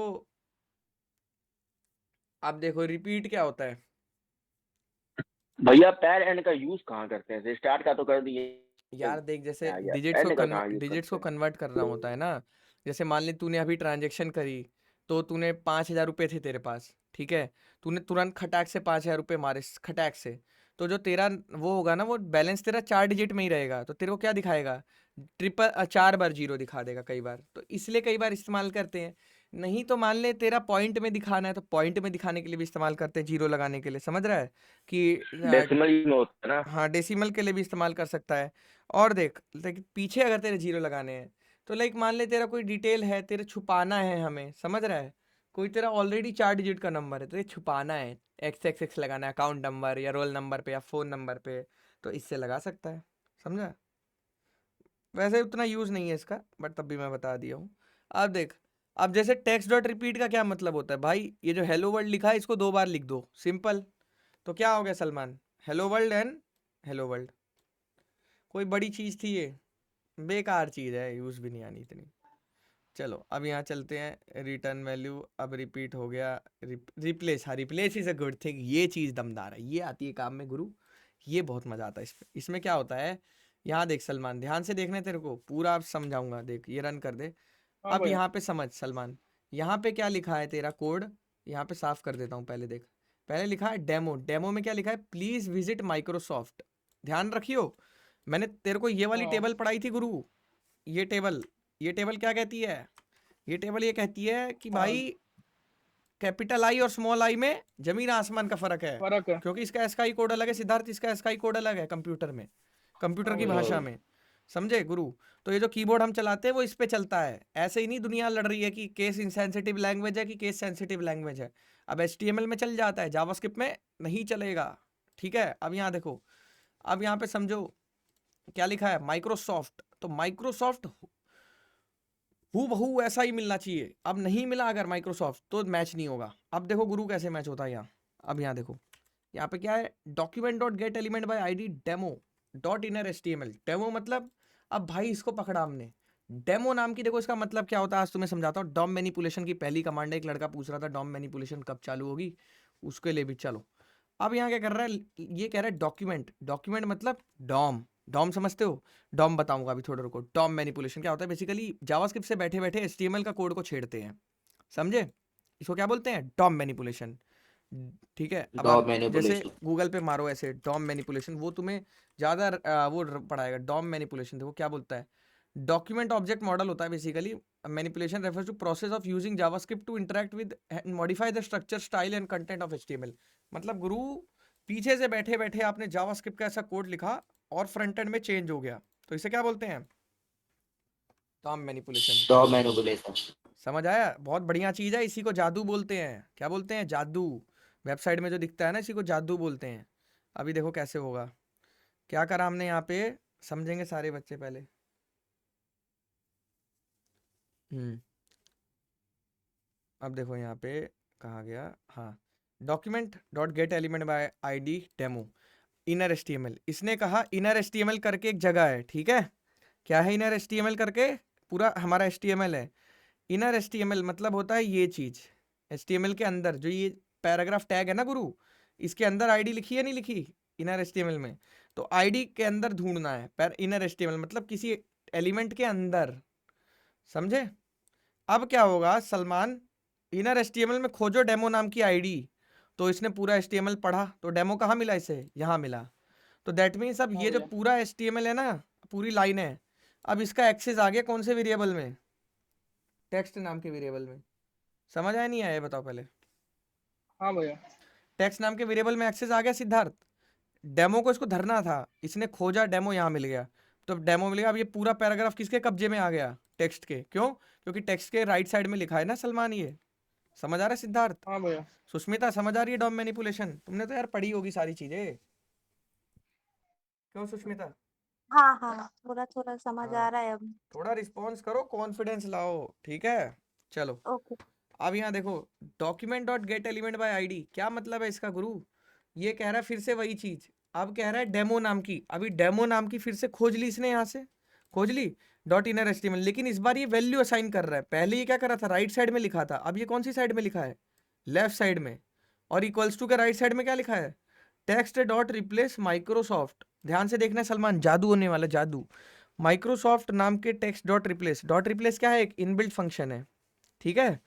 अब देखो रिपीट क्या होता है। भैया पैर एंड का यूज कहाँ करते हैं, स्टार्ट का तो कर दिए, यार देख, जैसे आ गया, डिजिट्स एंड का कहाँ यूज डिजिट्स करते को हैं। कन्वर्ट करना होता है ना। जैसे मान ले तूने अभी ट्रांजेक्शन करी, तो तूने 5000 रुपये थे तेरे पास, ठीक है, तूने तुरंत खटाक से 5000 रुपये मारे खटाक से, तो जो तेरा वो होगा ना, वो बैलेंस तेरा 4 डिजिट में ही रहेगा, तो तेरे को क्या दिखाएगा, 4 बार 0 दिखा देगा कई बार, तो इसलिए कई बार इस्तेमाल करते हैं। नहीं तो मान ले तेरा पॉइंट में दिखाना है, तो पॉइंट में दिखाने के लिए भी इस्तेमाल करते हैं, 0 लगाने के लिए, समझ रहा है कि डेसिमल में होता है ना। हाँ डेसिमल के लिए भी इस्तेमाल कर सकता है। और देख पीछे अगर तेरे 0 लगाने हैं, तो लाइक मान ले तेरा कोई डिटेल है, तेरे छुपाना है हमें, समझ रहा है, कोई तेरा ऑलरेडी 4 डिजिट का नंबर है, तो ये छुपाना है, XXX लगाना है अकाउंट नंबर या रोल नंबर पे या फ़ोन नंबर पे, तो इससे लगा सकता है, समझा? वैसे उतना यूज़ नहीं है इसका, बट तब भी मैं बता दिया हूँ। अब देख, अब जैसे टेक्स्ट डॉट रिपीट का क्या मतलब होता है भाई, ये जो हेलो वर्ल्ड लिखा है इसको 2 बार लिख दो, सिंपल। तो क्या हो गया Salman, hello world and hello world. कोई बड़ी चीज़ थी ये, बेकार चीज़ है, यूज़ भी नहीं आनी इतनी। चलो अब यहाँ चलते हैं, रिटर्न वैल्यू अब रिपीट हो गया, रिप्लेस, हाँ replace is a good thing, ये चीज़ दमदार है, ये आती है काम में गुरु, ये बहुत मज़ा आता है इसमें। इसमें क्या होता है, यहाँ देख सलमान, ध्यान से देखना है तेरे को, पूरा अब समझाऊंगा, देख ये रन कर दे। हाँ अब भैया। यहाँ पे समझ सलमान, यहाँ पे क्या लिखा है तेरा कोड, यहाँ पे साफ कर देता हूँ पहले, देख पहले लिखा है डेमो, डेमो में क्या लिखा है, प्लीज विजिट माइक्रोसॉफ्ट। ध्यान रखियो, मैंने तेरे को ये वाली हाँ टेबल पढ़ाई थी गुरु। ये टेबल क्या कहती है, ये टेबल ये कहती है कि हाँ भाई कैपिटल आई और स्मॉल आई में जमीन आसमान का फर्क है, फर्क है। क्योंकि इसका एस्काई कोड अलग है सिद्धार्थ, इसका एस्काई कोड अलग है कंप्यूटर में, कंप्यूटर हाँ की भैया। भाषा में, समझे गुरु। तो ये जो कीबोर्ड हम चलाते हैं वो इस पे चलता है, ऐसे ही नहीं दुनिया लड़ रही है कि केस इनसेंसिटिव लैंग्वेज है कि केस सेंसिटिव लैंग्वेज है। अब HTML में चल जाता है, जावास्क्रिप्ट में नहीं चलेगा, ठीक है। अब यहाँ देखो, अब यहाँ पे समझो क्या लिखा है, माइक्रोसॉफ्ट, तो माइक्रोसॉफ्ट हूबहू ऐसा ही मिलना चाहिए। अब नहीं मिला अगर माइक्रोसॉफ्ट तो मैच नहीं होगा। अब देखो गुरु कैसे मैच होता है यहाँ, अब यहाँ देखो, यहाँ पे क्या है, document dot gate element by ID demo dot inner HTML। Demo मतलब, अब भाई इसको पकड़ा हमने, डेमो नाम की, देखो इसका मतलब क्या होता है, आज तुम्हें समझाता हूँ। डॉम मैनिपुलेशन की पहली कमांड है, एक लड़का पूछ रहा था डॉम मैनिपुलेशन कब चालू होगी, उसके लिए भी चलो। अब यहाँ क्या कर रहा है, ये कह रहा है डॉक्यूमेंट, डॉक्यूमेंट मतलब डॉम, डॉम समझते हो, डॉम बताऊंगा अभी थोड़ा रुको। डॉम मैनिपुलेशन क्या होता है, बेसिकली जावास्क्रिप्ट से बैठे बैठे HTML का कोड को छेड़ते हैं, समझे, इसको क्या बोलते हैं, डॉम मैनिपुलेशन, ठीक है। अब डॉ आप जैसे मैनिपुलेशन। गूगल पे मारो ऐसे डॉम मैनिपुलेशन, वो तुम्हें ज़्यादा पढ़ाएगा। डॉम मैनिपुलेशन देखो क्या बोलता है, डॉक्यूमेंट ऑब्जेक्ट मॉडल होता है basically. Manipulation refers to process of using JavaScript to interact with and modify the structure, style and content of HTML। मतलब गुरु पीछे से बैठे बैठे आपने जावास्क्रिप्ट का ऐसा कोड लिखा और फ्रंट एंड में चेंज हो गया, तो इसे क्या बोलते हैं, डॉम मैनिपुलेशन। डॉ मैनिपुलेशन। समझ आया, बहुत बढ़िया चीज है, इसी को जादू बोलते हैं। क्या बोलते हैं, जादू। वेबसाइट में जो दिखता है ना, इसी को जादू बोलते हैं। अभी देखो कैसे होगा, क्या करा हमने यहाँ पे, समझेंगे सारे बच्चे पहले। अब देखो यहाँ पे कहा गया, हाँ, document dot gate element by ID demo inner HTML। इसने कहा इनर HTML करके एक जगह है, ठीक है। क्या है इनर HTML करके, पूरा हमारा HTML है। इनर HTML मतलब होता है ये चीज, HTML के अंदर जो ये पैराग्राफ टैग है ना गुरु, इसके अंदर आईडी लिखी है नहीं लिखी इनर HTML में, तो आईडी के अंदर ढूंढना है। पर इनर HTML मतलब किसी एलिमेंट के अंदर, समझे। अब क्या होगा सलमान, इनर HTML में खोजो डेमो नाम की आईडी, तो इसने पूरा HTML पढ़ा, तो डेमो कहाँ मिला इसे, यहाँ मिला। तो दैट मीन्स अब हाँ ये जो भैया। पूरा HTML है ना, पूरी लाइन है, अब इसका एक्सेस आ गया कौन से वेरिएबल में, टेक्स्ट नाम के वेरिएबल में। समझ आया नहीं आया बताओ पहले। हाँ भैया। टेक्स्ट नाम के वेरिएबल में एक्सेस आ गया सिद्धार्थ, डेमो को इसको धरना था, इसने खोजा, डेमो यहाँ मिल गया, तो डेमो मिल गया। अब ये पूरा पैराग्राफ किसके कब्जे में आ गया, टेक्स्ट के। क्यों, क्योंकि टेक्स्ट के राइट साइड में लिखा है ना सलमान, ये समझ आ रहा है सिद्धार्थ। हाँ भैया। सुष्मिता समझ आ रही है डॉम मैनिपुलेशन, तुमने तो यार पढ़ी होगी सारी चीजें, क्यों सुष्मिता। हाँ हाँ, थोड़ा थोड़ा समझ आ हाँ, रहा है अब। थोड़ा रिस्पॉन्स करो, कॉन्फिडेंस लाओ, ठीक है। चलो ओके। अब यहाँ देखो, document dot gate element by ID, क्या मतलब है इसका गुरु, ये कह रहा है फिर से वही चीज, अब कह रहा है डेमो नाम की, अभी डेमो नाम की फिर से खोज ली इसने, यहाँ से खोज ली डॉट इनर HTML, लेकिन इस बार ये वैल्यू असाइन कर रहा है। पहले ये क्या कर रहा था, राइट साइड में लिखा था, अब ये कौन सी साइड में लिखा है, लेफ्ट साइड में। और इक्वल्स टू के राइट साइड में क्या लिखा है, टेक्स्ट डॉट रिप्लेस माइक्रोसॉफ्ट। ध्यान से देखना सलमान, जादू होने वाला, जादू। माइक्रोसॉफ्ट नाम के टेक्स्ट डॉट रिप्लेस क्या है, एक इनबिल्ट फंक्शन है, ठीक है।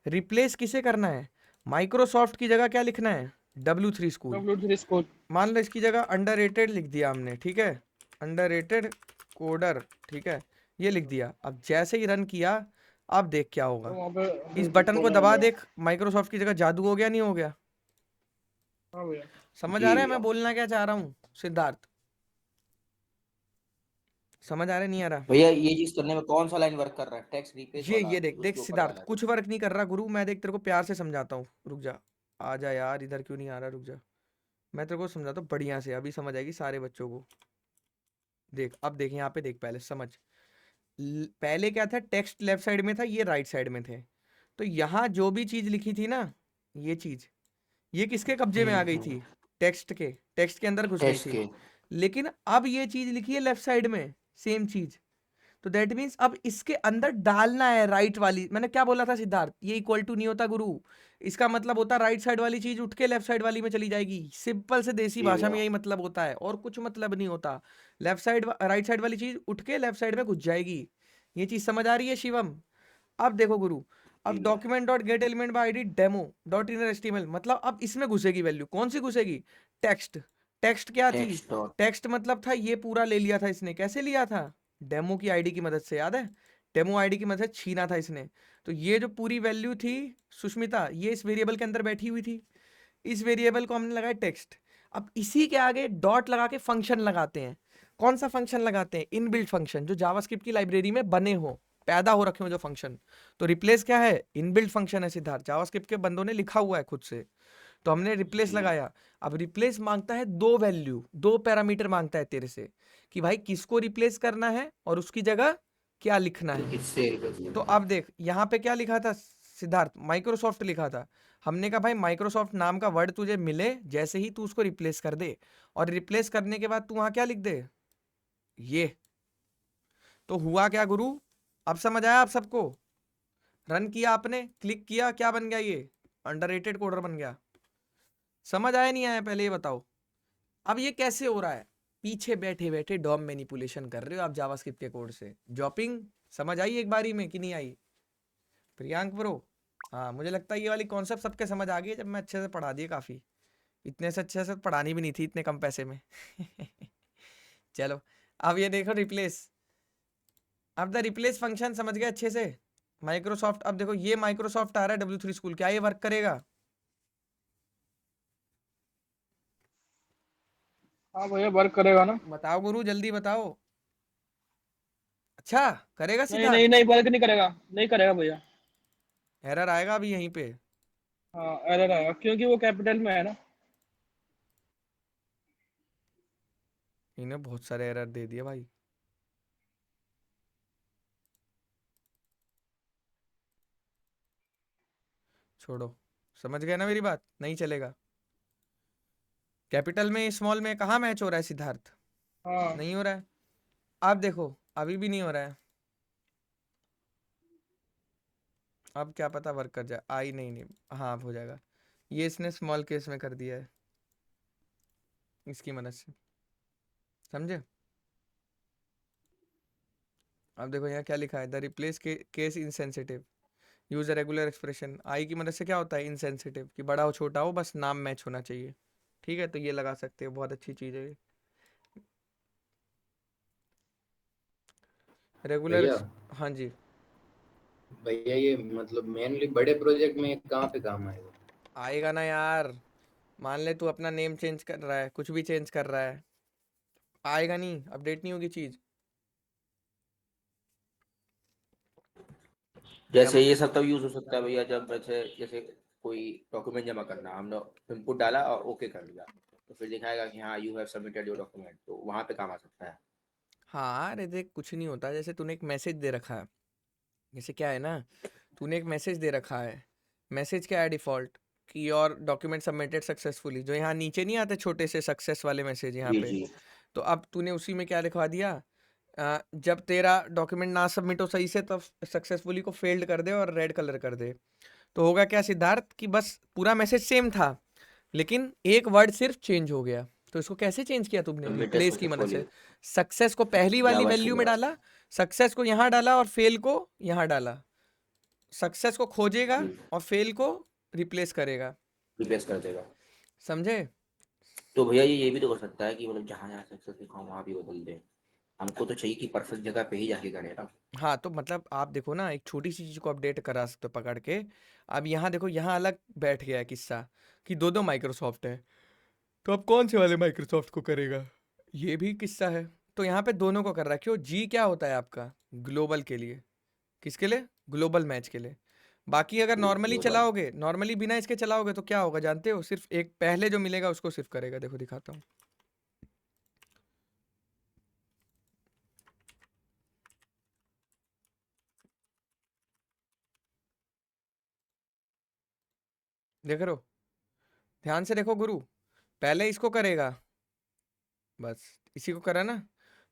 रिप्लेस किसे करना है, माइक्रोसॉफ्ट की जगह क्या लिखना है, W3 स्कूल। W3 school. मान लो इसकी जगह अंडररेटेड लिख दिया हमने, ठीक है, अंडररेटेड कोडर, ठीक है, ये लिख दिया। अब जैसे ही रन किया, अब देख क्या तो होगा, वहाँ पे इस बटन को खोला दबा गया। देख, माइक्रोसॉफ्ट की जगह जादू हो गया नहीं हो गया। हाँ भैया। समझ जी आ रहा है भैया। मैं बोलना क्या चाह रहा हूँ सिद्धार्थ, समझ आ रहा है नहीं आ रहा। भैया ये चीज करने में कौन सा लाइन वर्क कर रहा है, टेक्स्ट रिप्लेस वाला, ये देख देख उसके ऊपर सिद्धार्थ, वाला। कुछ वर्क नहीं कर रहा गुरु, मैं देख तेरे को प्यार से समझाता हूँ, रुक जा, आ जा यार, इधर क्यों नहीं आ रहा, रुक जा, मैं तेरे को समझाता हूँ बढ़िया से, अभी समझ आएगी सारे बच्चों को। देख अब देख यहाँ पे देख, पहले समझ, पहले क्या था, टेक्स्ट लेफ्ट साइड में था, ये राइट साइड में थे, तो यहाँ जो भी चीज लिखी थी ना, ये चीज, ये किसके कब्जे में आ गई थी, टेक्स्ट के अंदर घुस गई टेक्स्ट थी। के। लेकिन अब ये चीज लिखी है लेफ्ट साइड में, सेम चीज, तो दैट मीन्स अब इसके अंदर डालना है राइट वाली। मैंने क्या बोला था सिद्धार्थ, ये इक्वल टू नहीं होता गुरु, इसका मतलब होता राइट साइड वाली चीज उठ के लेफ्ट साइड वाली में चली जाएगी, सिंपल से देसी जी भाषा में भैया। यही मतलब होता है, और कुछ मतलब नहीं होता। लेफ्ट साइड राइट साइड वाली चीज उठ के लेफ्ट साइड में घुस जाएगी, ये चीज समझ आ रही है शिवम। अब देखो गुरु, अब ठीक है। Document dot gate element by ID demo dot inner HTML, मतलब अब इसमें घुसेगी वैल्यू, कौन सी घुसेगी? टेक्स्ट। टेक्स्ट क्या थी? टेक्स्ट डॉट टेक्स्ट मतलब था ये पूरा ले लिया था इसने, कैसे लिया था? डेमो की आईडी की मदद से, याद है? डेमो आईडी की मदद से छीना था इसने। तो ये जो पूरी वैल्यू थी सुष्मिता, ये इस वेरिएबल के अंदर बैठी हुई थी, इस वेरिएबल को हमने लगाया टेक्स्ट। अब इसी के आगे डॉट लगा के फंक्शन लगाते हैं। कौन सा फंक्शन लगाते हैं? इनबिल्ट फंक्शन, जो जावास्क्रिप्ट की लाइब्रेरी में बने हो, पैदा हो रखे हो जो फंक्शन। तो रिप्लेस क्या है? इनबिल्ट फंक्शन है सिद्धार्थ, जावास्क्रिप्ट के बंदों ने लिखा हुआ है खुद से। तो हमने रिप्लेस जी। लगाया। अब रिप्लेस मांगता है दो वैल्यू, दो पैरामीटर मांगता है तेरे से कि भाई किसको रिप्लेस करना है और उसकी जगह क्या लिखना है। किससे रिप्लेस तो करना है? अब देख यहाँ पे क्या लिखा था सिद्धार्थ? माइक्रोसॉफ्ट लिखा था। हमने कहा भाई माइक्रोसॉफ्ट नाम का वर्ड तुझे मिले जैसे ही तू उसको रिप्लेस कर दे, और रिप्लेस करने के बाद तू वहां क्या लिख दे? ये। तो हुआ क्या गुरु? अब समझ आया आप सबको? रन किया आपने, क्लिक किया, क्या बन गया? ये अंडररेटेड कोडर बन गया। समझ आया नहीं आया पहले ये बताओ। अब ये कैसे हो रहा है? पीछे बैठे बैठे डॉम मैनिपुलेशन कर रहे हो आप जावास्क्रिप्ट के कोड से। जॉपिंग समझ आई एक बारी में कि नहीं आई? प्रियांक ब्रो, हाँ मुझे लगता है ये वाली कॉन्सेप्ट सबके समझ आ गई जब मैं अच्छे से पढ़ा दिए काफ़ी। इतने से अच्छे से पढ़ानी भी नहीं थी इतने कम पैसे में। चलो अब ये देखो रिप्लेस। अब द रिप्लेस फंक्शन समझ गए अच्छे से? माइक्रोसॉफ्ट, अब देखो ये माइक्रोसॉफ्ट आ रहा है W3 स्कूल, क्या ये वर्क करेगा? हाँ भैया वर्क करेगा ना। बताओ गुरु जल्दी बताओ। अच्छा करेगा नहीं सिद्धार्थ? नहीं नहीं वर्क नहीं करेगा, नहीं करेगा भैया। एरर आएगा अभी यहीं पे। हाँ एरर आएगा क्योंकि वो कैपिटल में है ना। इन्हें बहुत सारे एरर दे दिए भाई। छोड़ो, समझ गए ना मेरी बात? नहीं चलेगा। कैपिटल में स्मॉल में कहाँ मैच हो रहा है सिद्धार्थ? हाँ नहीं हो रहा है। अब देखो अभी भी नहीं हो रहा है। अब क्या पता वर्क कर जाए। आई नहीं नहीं, हाँ अब हो जाएगा। ये इसने स्मॉल केस में कर दिया है इसकी मदद से, समझे? अब देखो यहाँ क्या लिखा है, the replace case insensitive use a regular expression. I की मदद से क्या होता है? इनसेंसिटिव, कि बड़ा हो छोटा हो बस नाम मैच होना चाहिए। ठीक है, तो ये लगा सकते हो, बहुत अच्छी चीज़ है ये। रेगुलर। भैया हाँ जी। भैया ये मतलब मेनली बड़े प्रोजेक्ट में कहाँ पे काम आएगा? आएगा ना यार। मान ले तू अपना नेम चेंज कर रहा है, कुछ भी चेंज कर रहा है, आएगा नहीं, अपडेट नहीं होगी चीज़। जैसे ये सब तब यूज हो सकता है भैया जब जैसे कोई डॉक्यूमेंट जमा करना, हमने इनपुट डाला और ओके कर लिया, तो फिर दिखाएगा कि हाँ you have submitted your document, तो वहां पे काम आ सकता है। हाँ अरे देख कुछ नहीं होता, जैसे तूने एक मैसेज दे रखा है, जैसे क्या है ना, तूने एक मैसेज दे रखा है। मैसेज क्या है डिफ़ॉल्ट? कि योर डॉक्यूमेंट सबमिटेड सक्सेसफुली, जो यहाँ नीचे नहीं आते छोटे से सक्सेस वाले मैसेज यहाँ जी पे। जी। तो अब तूने उसी में क्या लिखवा दिया? जब तेरा डॉक्यूमेंट ना सबमिट हो सही से तब सक्सेसफुली को फेल्ड कर दे और रेड कलर कर दे। तो होगा क्या सिद्धार्थ कि बस पूरा मैसेज सेम था लेकिन एक वर्ड सिर्फ चेंज हो गया। तो इसको कैसे चेंज किया तुमने? सबमिटेड रिप्लेस की मदद से। सक्सेसफुली सक्सेस को पहली वाली वैल्यू जावास्क्रिप्ट में मदद से। डाला, सक्सेस को यहाँ डाला और फेल को यहाँ डाला। सक्सेस को खोजेगा जी और फेल को रिप्लेस करेगा। रिप्लेस कर देगा। समझे? तो भैया ये भी तो कर सकता है कि मतलब जहाँ जहाँ सक्सेस लिखा हो वहाँ भी बदल दे। हमको तो चाहिए कि परफेक्ट जगह पे ही जाके करे ना। हाँ तो मतलब आप देखो ना, एक छोटी सी चीज़ को अपडेट करा सकते हो पकड़ के। अब यहाँ देखो, यहाँ अलग बैठ गया है किस्सा कि दो दो माइक्रोसॉफ्ट है, तो अब कौन से वाले माइक्रोसॉफ्ट को करेगा? ये भी किस्सा है। तो यहाँ पे दोनों को कर रहा है। क्यों? जी क्या होता है आपका? ग्लोबल के लिए। किसके लिए? ग्लोबल मैच के लिए। बाकी अगर नॉर्मली ग्लोबल। चलाओगे, नॉर्मली बिना इसके चलाओगे तो क्या होगा जानते हो? सिर्फ एक पहले जो मिलेगा उसको सिर्फ करेगा। देखो दिखाता हूँ। देख रहे हो? ध्यान से देखो गुरु, पहले इसको करेगा, बस इसी को करा ना,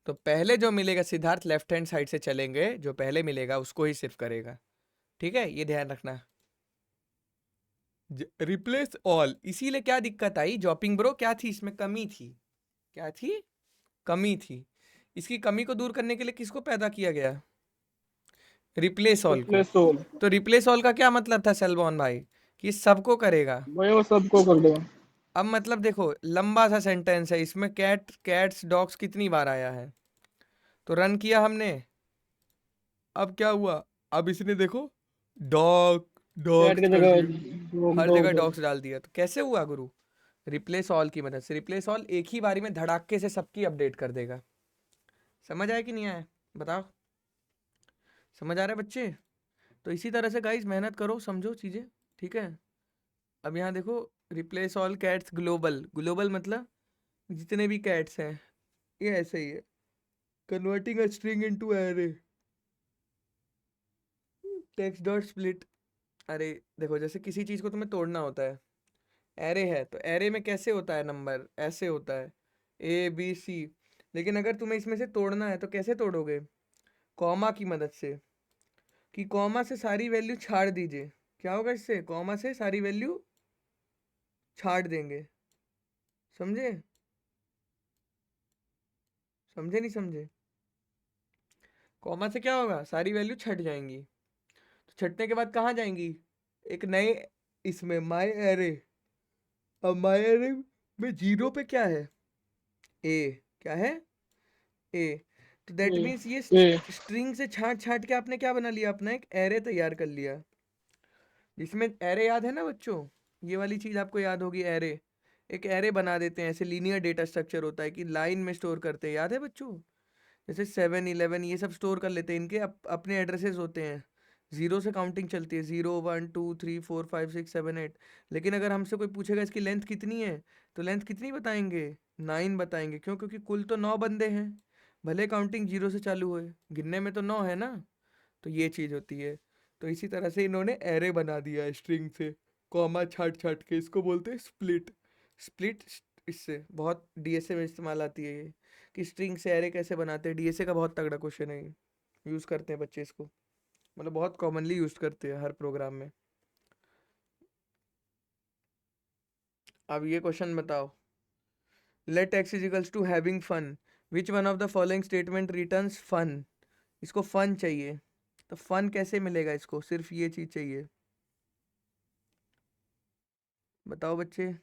तो पहले जो मिलेगा सिद्धार्थ लेफ्ट हैंड साइड से चलेंगे, जो पहले मिलेगा उसको ही सिर्फ करेगा। ठीक है, ये ध्यान रखना। रिप्लेस ऑल, इसीलिए क्या दिक्कत आई जॉपिंग ब्रो? क्या थी इसमें कमी थी? क्या थी? कमी थी। इसकी कमी को दूर करने के लिए किसको पैदा किया गया? रिप्लेस ऑल को। रिप्लेस ऑल तो रिप्लेस ऑल का क्या मतलब था सेलबॉन भाई, कि सबको करेगा। भैया वो सबको कर देगा। अब मतलब देखो लंबा सा सेंटेंस है, इसमें कैट्स डॉग्स कितनी बार आया है, तो रन किया हमने, अब क्या हुआ, अब इसने देखो डॉग कैट डॉग्स की कर जगह दिया, हर डॉग जगह कर डॉग्स डाल दिया, तो कैसे हुआ गुरु, रिप्लेस ऑल की मदद से। रिप्लेस ऑल एक ही बारी में धड़ाके से सबकी अपडेट कर देगा। समझ आया कि नहीं आया, बताओ, समझ आ रहा है बच्चे। तो इसी तरह से गाइस मेहनत करो, समझो चीज़ें, ठीक है। अब यहाँ देखो, replace all cats global, global मतलब जितने भी कैट्स हैं, ये ऐसे ही है, converting a string into array, text dot split. अरे देखो, जैसे किसी चीज़ को तुम्हें तोड़ना होता है, एरे है तो एरे में कैसे होता है नंबर, ऐसे होता है ABC, लेकिन अगर तुम्हें इसमें से तोड़ना है तो कैसे तोड़ोगे, कॉमा की मदद से, कि कॉमा से सारी वैल्यू छाड़ दीजिए, क्या होगा इससे, कॉमा से सारी वैल्यू छाड़ देंगे, समझे, समझे नहीं समझे, कॉमा से क्या होगा, सारी वैल्यू छट जाएंगी, तो छटने के बाद कहाँ जाएंगी, एक नए इसमें माई एरे। अब माई एरे में जीरो पे क्या है, ए, क्या है, ए, तो दैट मीन्स ये ए स्ट्रिंग से छाट छाट के आपने क्या बना लिया, अपना एक एरे तैयार कर लिया, जिसमें एरे याद है ना बच्चों, ये वाली चीज आपको याद होगी, एरे, एक एरे बना देते हैं, ऐसे लीनियर डेटा स्ट्रक्चर होता है कि लाइन में स्टोर करते हैं, याद है बच्चों, जैसे 7-11 ये सब स्टोर कर लेते हैं, इनके अपने एड्रेसेस होते हैं, जीरो से काउंटिंग चलती है, 0 1 2 3 4 5 6 7 8, लेकिन अगर हमसे कोई पूछेगा इसकी लेंथ कितनी है, तो लेंथ कितनी बताएंगे, 9 बताएंगे, क्यों, क्योंकि कुल तो 9 बंदे हैं, भले काउंटिंग जीरो से चालू होए, गिनने में तो 9 है ना, तो ये चीज़ होती है। तो इसी तरह से इन्होंने एरे बना दिया है स्ट्रिंग से, कॉमा छाट छाट के, इसको बोलते हैं स्प्लिट। स्प्लिट इससे बहुत डीएसए में इस्तेमाल आती है ये, कि स्ट्रिंग से एरे कैसे बनाते हैं, डीएसए का बहुत तगड़ा क्वेश्चन है ये, यूज़ करते हैं बच्चे इसको, मतलब बहुत कॉमनली यूज़ करते हैं हर प्रोग्राम में। अब ये क्वेश्चन बताओ, let x is equals to having fun, which one of the following statement returns fun, इसको फन चाहिए, तो फन कैसे मिलेगा इसको, सिर्फ ये चीज़ चाहिए, बताओ बच्चे।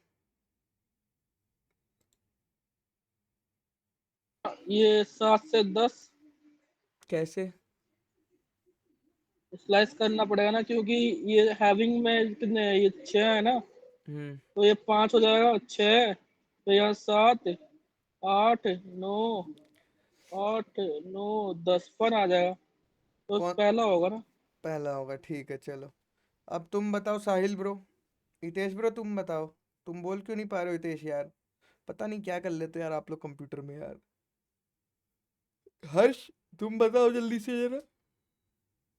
ये 7 से 10 कैसे, स्लाइस करना पड़ेगा ना, क्योंकि ये हैविंग में कितने, ये 6 है ना, हम्म, तो ये 5 हो जाएगा, 6, तो यहाँ 7 8 9 8 9 10 फन आ जाएगा, तो कौन पहला होगा ना। पहला होगा, ठीक है चलो। अब तुम बताओ साहिल ब्रो, हितेश ब्रो तुम बताओ, तुम बोल क्यों नहीं पा रहे हो हितेश यार, पता नहीं क्या कर लेते हो यार आप लोग कंप्यूटर में यार। हर्ष तुम बताओ जल्दी से जरा,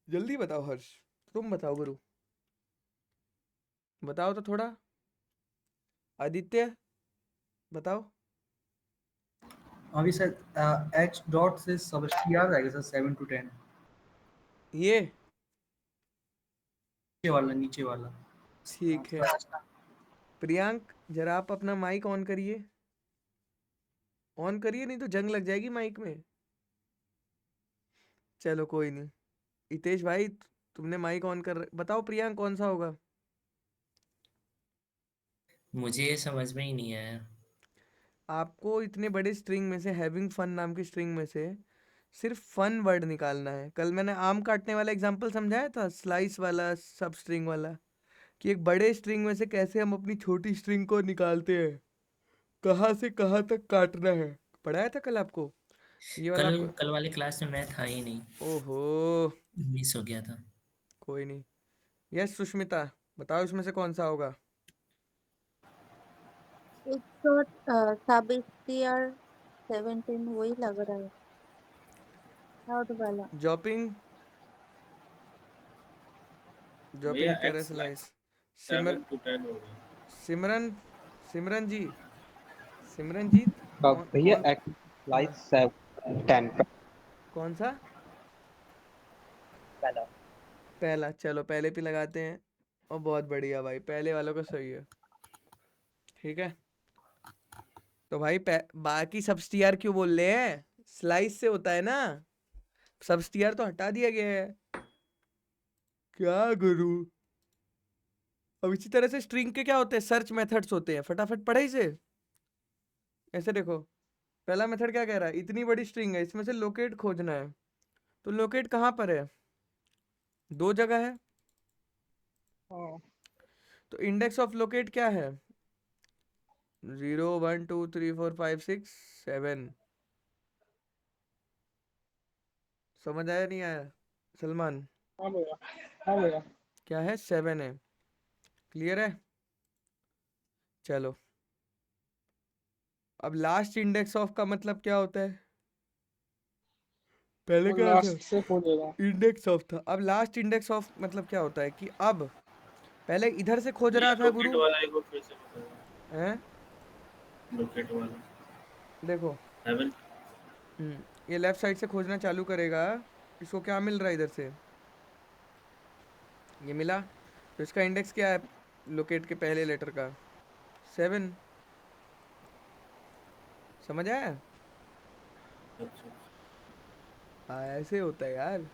जल्दी बताओ हर्ष, तुम बताओ गुरु, बताओ तो थोड़ा, आदित्य बताओ। अभी सर एच डॉट से सब याद आएगा सर 7 to 10, ये नीचे वाला ठीक है, प्रियांक जरा आप अपना माइक ऑन करिए, ऑन करिए नहीं तो जंग लग जाएगी माइक में। चलो कोई नहीं, हितेश भाई तुमने माइक ऑन कर, बताओ प्रियांक कौन सा होगा। मुझे ये समझ में ही नहीं आया। आपको इतने बड़े स्ट्रिंग में से, हैविंग फन नाम की स्ट्रिंग में से सिर्फ फन वर्ड निकालना है। कल मैंने आम काटने वाला एग्जांपल समझाया था, स्लाइस वाला, सब स्ट्रिंग वाला, कि एक बड़े स्ट्रिंग में से कैसे हम अपनी छोटी स्ट्रिंग को निकालते हैं, कहाँ से कहाँ तक काटना है, पढ़ाया था कल आपको, ये वाला कल आपको। कल वाले क्लास में मैं था ही नहीं, ओहो, मिस हो गया था। कोई नहीं। यस सुष्मिता बताओ इसमें से कौन सा होगा। एक तो साबिस्टियर 17 वही लग रहा है, थर्ड वाला। जॉपिंग, जॉपिंग कह रहे स्लाइस, सिमर 7 to 10 होगा। सिमरन, सिमरन जी, सिमरनजीत, कौन भैया कौन, हाँ, एक्सरसाइज 10 कौन सा, पहला। पहला, चलो पहले पे लगाते हैं, और बहुत बढ़िया भाई, पहले वालों का सही है, ठीक है। तो भाई बाकी सब्स्टियर क्यों बोल रहे हैं, स्लाइस से होता है ना, सब्स्टियर तो हटा दिया गया है, क्या गुरु। अब इसी तरह से स्ट्रिंग के क्या होते हैं, सर्च मेथड्स होते हैं, फटाफट पढ़े इसे। ऐसे देखो, पहला मेथड क्या कह रहा है, इतनी बड़ी स्ट्रिंग है, इसमें से लोकेट खोजना है। तो लोकेट कहाँ पर है, दो जगह है। हाँ तो इंडेक्स ऑफ लोकेट क्या है, 0 1 2 3 4 5 6 7। समझ आया नहीं आया सलमान, हाँ भैया, हाँ भैया। क्या है, 7 है। क्लियर है। चलो, अब लास्ट इंडेक्स ऑफ का मतलब क्या होता है, पहले वो क्या था, लास्ट से खोजेगा। इंडेक्स ऑफ था। अब लास्ट इंडेक्स ऑफ मतलब क्या होता है कि अब पहले इधर से खोज रहा था लोकेट गुरु, वाला एक और फिर से बताओ। हैं, लोकेट वाला देखो, 7। ये लेफ्ट साइड से खोजना चालू करेगा, इसको क्या मिल रहा है इधर से, ये मिला। तो इसका इंडेक्स क्या है, लोकेट के पहले लेटर का 7। समझ आया। अच्छा, हाँ ऐसे होता है यार।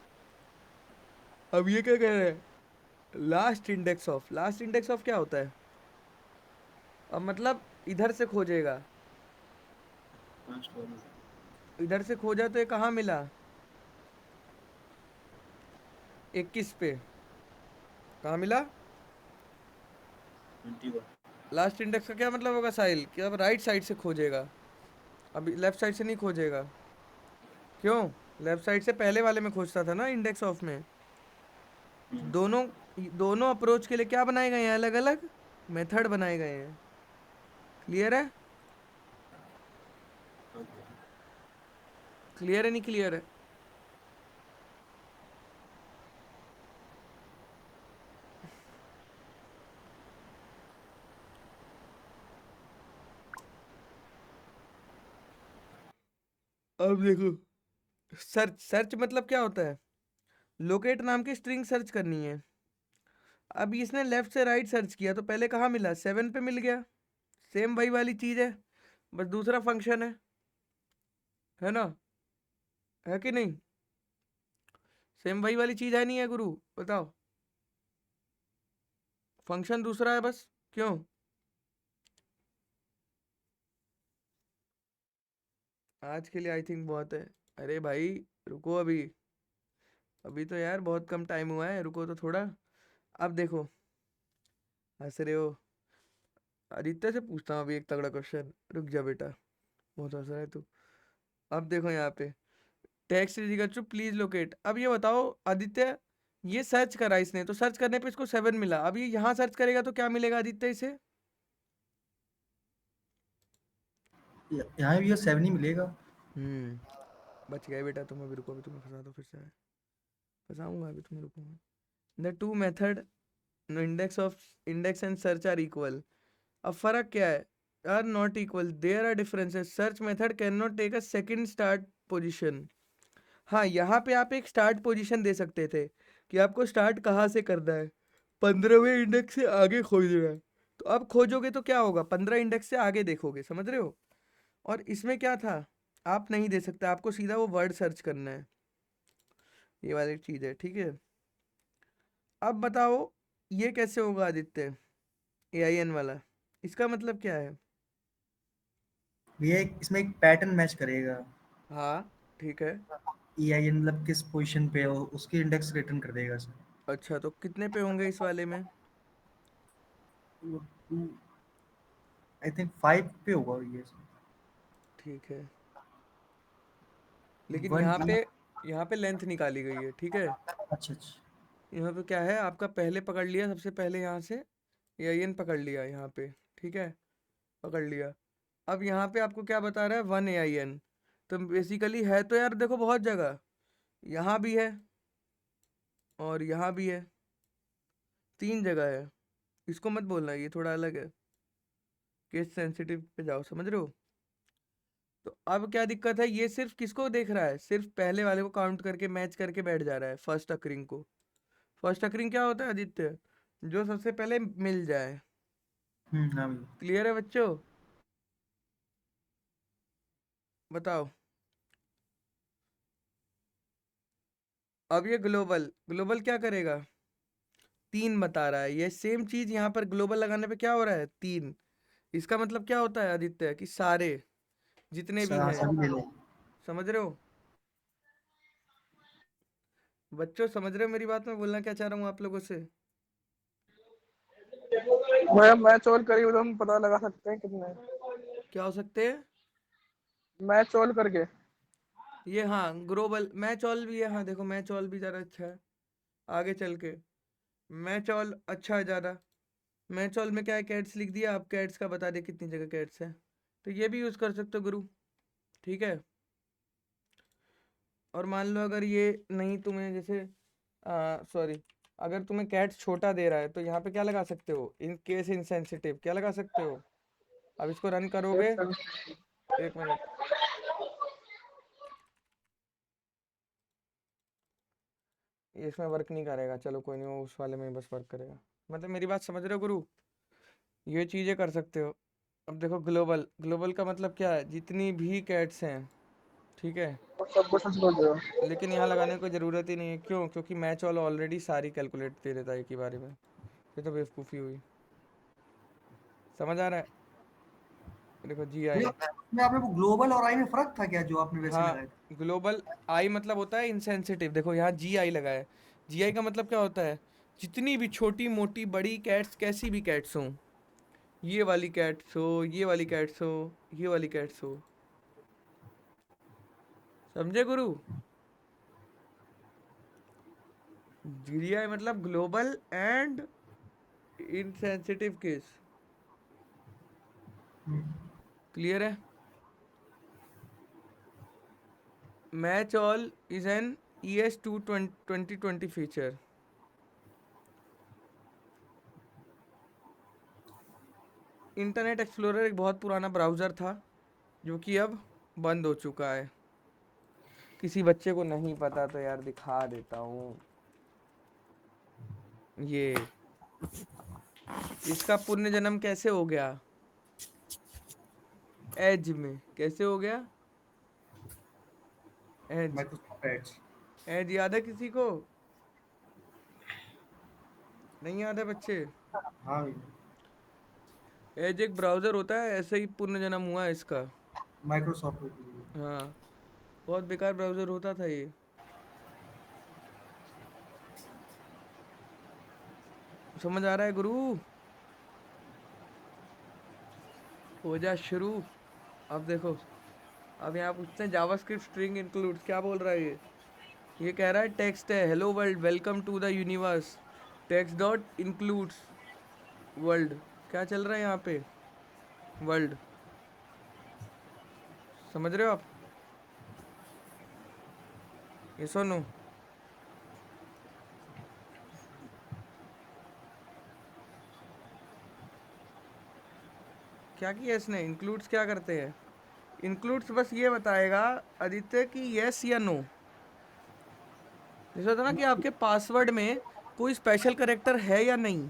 अब ये क्या कह रहे हैं, last index of, last index of क्या होता है, अब मतलब इधर से खोजेगा, लास्ट वाला इधर से खोजा तो ये कहाँ मिला, 21 पे, कहाँ मिला। 21। लास्ट इंडेक्स का क्या मतलब होगा साहिल, कि अब राइट साइड से खोजेगा, अब लेफ्ट साइड से नहीं खोजेगा। क्यों, लेफ्ट साइड से पहले वाले में खोजता था ना इंडेक्स ऑफ में। दोनों दोनों अप्रोच के लिए क्या बनाए गए हैं, अलग अलग मेथड बनाए गए हैं। क्लियर है, क्लियर है नहीं क्लियर है। अब देखो, सर्च, सर्च मतलब क्या होता है, लोकेट नाम की स्ट्रिंग सर्च करनी है। अब इसने लेफ्ट से राइट सर्च किया तो पहले कहाँ मिला, 7 पे मिल गया। सेम वही वाली चीज है, बस दूसरा फंक्शन है ना, है कि नहीं, सेम वही वाली चीज है नहीं है गुरु, बताओ। फंक्शन दूसरा है बस, क्यों। आज के लिए आई थिंक बहुत है। अरे भाई रुको, अभी अभी तो यार बहुत कम टाइम हुआ है, रुको तो थोड़ा। अब देखो, हंस रहे हो, आदित्य से पूछता हूँ अभी एक तगड़ा क्वेश्चन, रुक जा बेटा, बहुत हंस रहा है तू। अब देखो यहाँ पे, text is equal to please locate. अब ये बताओ आदित्य, ये सर्च करा इसने तो सर्च करने पे इसको 7 मिला, अब ये यहाँ सर्च करेगा तो क्या मिलेगा आदित्य इसे। यहाँ भी ये 7 ही मिलेगा। बच गए बेटा तुम, अभी रुको, अभी तुम्हें फंसा दो फिर से, फंसाऊंगा अभी तुम्हें, रुको। The two method index of, index and search are equal. अब फर्क क्या है, are not equal, there are differences, search method can not take a second start position. हाँ यहाँ पे आप एक स्टार्ट पोजीशन दे सकते थे कि आपको स्टार्ट कहाँ से करना है, 15वें इंडेक्स से आगे खोजना है। तो अब खोजोगे तो क्या होगा, 15 इंडेक्स से आगे देखोगे, समझ रहे हो। और इसमें क्या था, आप नहीं दे सकते, आपको सीधा वो वर्ड सर्च करना है, ये वाली चीज़ है, ठीक है। अब बताओ ये कैसे होगा आदित्य, AIN वाला, इसका मतलब क्या है। भैया इसमें एक पैटर्न मैच करेगा। हाँ ठीक है। EIN मतलब किस पोजीशन पे हो उसकी इंडेक्स रिटर्न कर देगा सर। अच्छा तो कितने पे होंगे इस वाले में, आई थिंक 5 पे होगा ये सर। ठीक है। लेकिन 1 यहाँ पे लेंथ निकाली गई है, ठीक है। अच्छा अच्छा। यहाँ पे क्या है, आपका पहले पकड़ लिया, सबसे पहले यहाँ से AIN पकड़ लिया यहाँ पे, ठीक है, पकड़ लिया। अब यहाँ पे आपको क्या बता रहा है, 1 AIN। तो बेसिकली है तो यार देखो बहुत जगह, यहाँ भी है और यहाँ भी है, 3 जगह है। इसको मत बोलना, ये थोड़ा अलग है, केस सेंसिटिव पे जाओ, समझ रहे हो। तो अब क्या दिक्कत है, ये सिर्फ किसको देख रहा है, सिर्फ पहले वाले को काउंट करके मैच करके बैठ जा रहा है, फर्स्ट अकरिंग को। फर्स्ट अकरिंग क्या होता है आदित्य, जो सबसे पहले मिल जाए। हाँ भैया। क्लियर है बच्चों, बताओ। अब ये ग्लोबल, ग्लोबल क्या करेगा, 3 बता रहा है। ये सेम चीज यहाँ पर ग्लोबल लगाने पे क्या हो रहा है, 3। इसका मतलब क्या होता है आदित्य, कि सारे जितने भी हैं, सभी ले लो। समझ रहे हो बच्चों, समझ रहे हो मेरी बात? मैं बोलना क्या चाह रहा हूँ आप लोगों से? भैया मैच और करीब तो हम पता लगा सकते हैं कितने क्या हो सकते हैं? मैच और करके। ये हाँ, ग्लोबल मैच ऑल भी है। हाँ देखो, मैच ऑल भी ज़्यादा अच्छा है आगे चल के। मैच ऑल अच्छा है ज़्यादा। मैच ऑल में क्या है, कैट्स लिख दिया, आप कैट्स का बता दे कितनी जगह कैट्स है, तो ये भी यूज़ कर सकते हो गुरु, ठीक है। और मान लो अगर ये नहीं तुम्हें जैसे सॉरी, अगर तुम्हें कैट्स छोटा दे रहा है तो यहाँ पे क्या लगा सकते हो, इन केस इनसेंसिटिव क्या लगा सकते हो। अब इसको रन करोगे, एक मिनट, ये इसमें वर्क नहीं करेगा, चलो कोई नहीं, वो उस वाले में ही बस वर्क करेगा। मतलब मेरी बात समझ रहे हो गुरु, ये चीज़ें कर सकते हो। अब देखो ग्लोबल, ग्लोबल का मतलब क्या है, जितनी भी कैट्स हैं, ठीक है। सब कुछ बोल रहे हो। लेकिन यहाँ लगाने की कोई ज़रूरत ही नहीं है, क्यों? क्योंकि मैच वाला ऑलरेडी सारी कैलकुलेट दे देता है एक ही बारे में। ये तो बेवकूफ़ी हुई, समझ आ रहा है? देखो जी आई, भैया में आपने वो ग्लोबल और आई में फर्क था क्या, जो आपने वैसे हाँ, लगाया था? ग्लोबल आई मतलब होता है इंसेंसिटिव। देखो यहाँ जी आई लगा है, जी आई का मतलब क्या होता है, जितनी भी छोटी मोटी बड़ी कैट्स, कैसी भी कैट्स हों, ये वाली कैट्स हो, ये वाली कैट्स हो, ये वाली कैट्स हो, समझे गुरु? जी आई मतलब global and insensitive case, clear है? Match all is an ES2 2020 feature. Internet Explorer एक बहुत पुराना ब्राउज़र था जो कि अब बंद हो चुका है। किसी बच्चे को नहीं पता तो यार दिखा देता हूँ, ये इसका पुनर्जन्म कैसे हो गया, एज में कैसे हो गया, एज, माइक्रोसॉफ्ट एड्स। एज याद है किसी को? नहीं याद है बच्चे? हाँ भैया, एज एक ब्राउज़र होता है, ऐसे ही पुनर्जन्म हुआ है इसका। माइक्रोसॉफ्ट। हाँ, बहुत बेकार ब्राउज़र होता था ये। समझ आ रहा है गुरु? हो जा शुरू। अब देखो, अब यहाँ पूछते हैं जावास्क्रिप्ट स्ट्रिंग इंक्लूड्स, क्या बोल रहा है ये कह रहा है टेक्स्ट है, hello world welcome to the universe, text dot includes world. क्या चल रहा है यहाँ पे, वर्ल्ड, समझ रहे हो आप? ये सुनो, क्या किया इसने, इंक्लूड्स क्या करते हैं? इंक्लूड्स बस ये बताएगा आदित्य कि यस या नो। जैसे होता ना कि आपके पासवर्ड में कोई स्पेशल कैरेक्टर है या नहीं,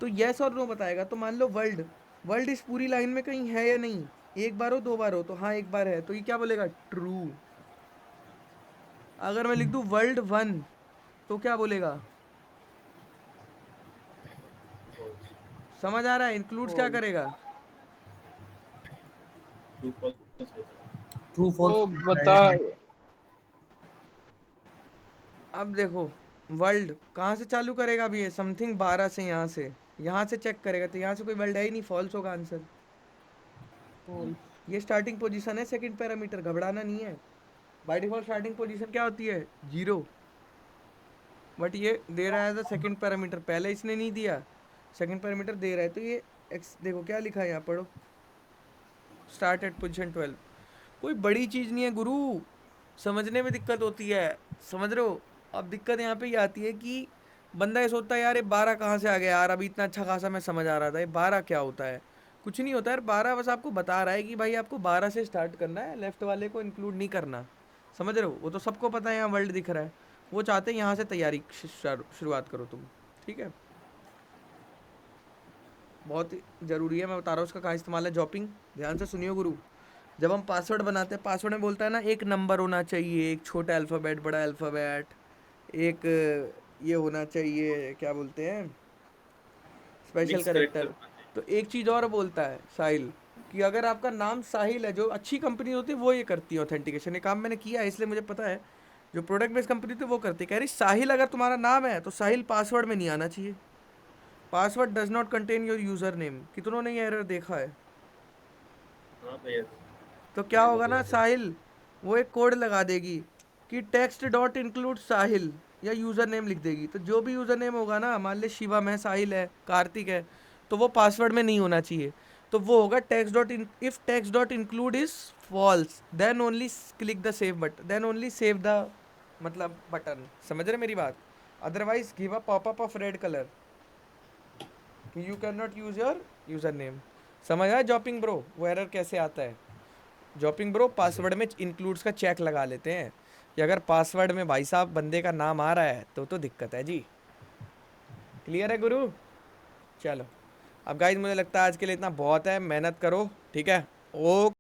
तो यस और नो बताएगा। तो मान लो वर्ल्ड, वर्ल्ड इस पूरी लाइन में कहीं है या नहीं, एक बार हो, दो बार हो, तो हाँ एक बार है, तो ये क्या बोलेगा, ट्रू। अगर मैं लिख दूं वर्ल्ड 1, तो क्या बोलेगा? समझ आ रहा है? इंक्लूड्स क्या करेगा? ट्रू तो फॉल्स बता। अब देखो, वर्ल्ड कहाँ से चालू करेगा अभी, ये समथिंग 12 से, यहाँ से चेक करेगा, तो यहाँ से कोई वर्ल्ड है ही नहीं, फॉल्स होगा आंसर। ये स्टार्टिंग पोजीशन है, सेकंड पैरामीटर, घबराना नहीं है। बाय डिफॉल्ट स्टार्टिंग पोजीशन क्या होती है, 0, बट ये दे रहा है सेकंड पैरामीटर, पहले इसने नहीं दिया, सेकंड पैरामीटर दे रहा है, तो ये एक्स, देखो क्या लिखा है यहाँ, पढ़ो, स्टार्ट एट पोजीशन 12। कोई बड़ी चीज़ नहीं है गुरु, समझने में दिक्कत होती है, समझ रहे हो? अब दिक्कत यहाँ पे ये आती है कि बंदा ये सोचता है यार ये 12 कहाँ से आ गया यार, अभी इतना अच्छा खासा मैं समझ आ रहा था, ये 12 क्या होता है? कुछ नहीं होता यार, 12 बस आपको बता रहा है कि भाई आपको 12 से स्टार्ट करना है, लेफ्ट वाले को इंक्लूड नहीं करना, समझ रहे हो? वो तो सबको पता है, यहाँ वर्ल्ड दिख रहा है, वो चाहते हैं यहाँ से तैयारी शुरुआत करो तुम, ठीक है। बहुत ज़रूरी है, मैं बता रहा हूँ उसका कहाँ इस्तेमाल है, जॉपिंग, ध्यान से सुनियो गुरु। जब हम पासवर्ड बनाते हैं, पासवर्ड में बोलता है ना एक नंबर होना चाहिए, एक छोटा अल्फ़ाबेट, बड़ा अल्फ़ाबेट, एक ये होना चाहिए, क्या बोलते हैं, स्पेशल मिक्स करेक्टर। करेक्टर। तो एक चीज़ और बोलता है साहिल कि अगर आपका नाम साहिल है, जो अच्छी कंपनी होती है वो ये करती है ऑथेंटिकेशन, ये काम मैंने किया है इसलिए मुझे पता है। जो प्रोडक्ट बेस्ड कंपनी थी वो करती है, कह रही साहिल अगर तुम्हारा नाम है तो साहिल पासवर्ड में नहीं आना चाहिए, password does not contain your user name. कितनों ने ये एरर देखा है? हाँ भैया, तो क्या मैंने होगा भी ना ऐसे साहिल, वो एक कोड लगा देगी कि टेक्स्ट डॉट इंक्लूड साहिल या यूज़र नेम लिख देगी। तो जो भी यूज़र नेम होगा ना, मान ले शिवम है, साहिल है, कार्तिक है, तो वो पासवर्ड में नहीं होना चाहिए। तो वो होगा text dot if text dot include is false then only click the save button, then only save the मतलब बटन। समझ रहे मेरी बात? Otherwise give a popup of red colour कि you can not use your user name. समझ आया जॉपिंग bro वो एरर कैसे आता है? जॉपिंग ब्रो पासवर्ड में इंक्लूड्स का चेक लगा लेते हैं कि अगर पासवर्ड में भाई साहब बंदे का नाम आ रहा है तो दिक्कत है जी। क्लियर है गुरु? चलो अब गाइस मुझे लगता है आज के लिए इतना बहुत है, मेहनत करो, ठीक है? ओ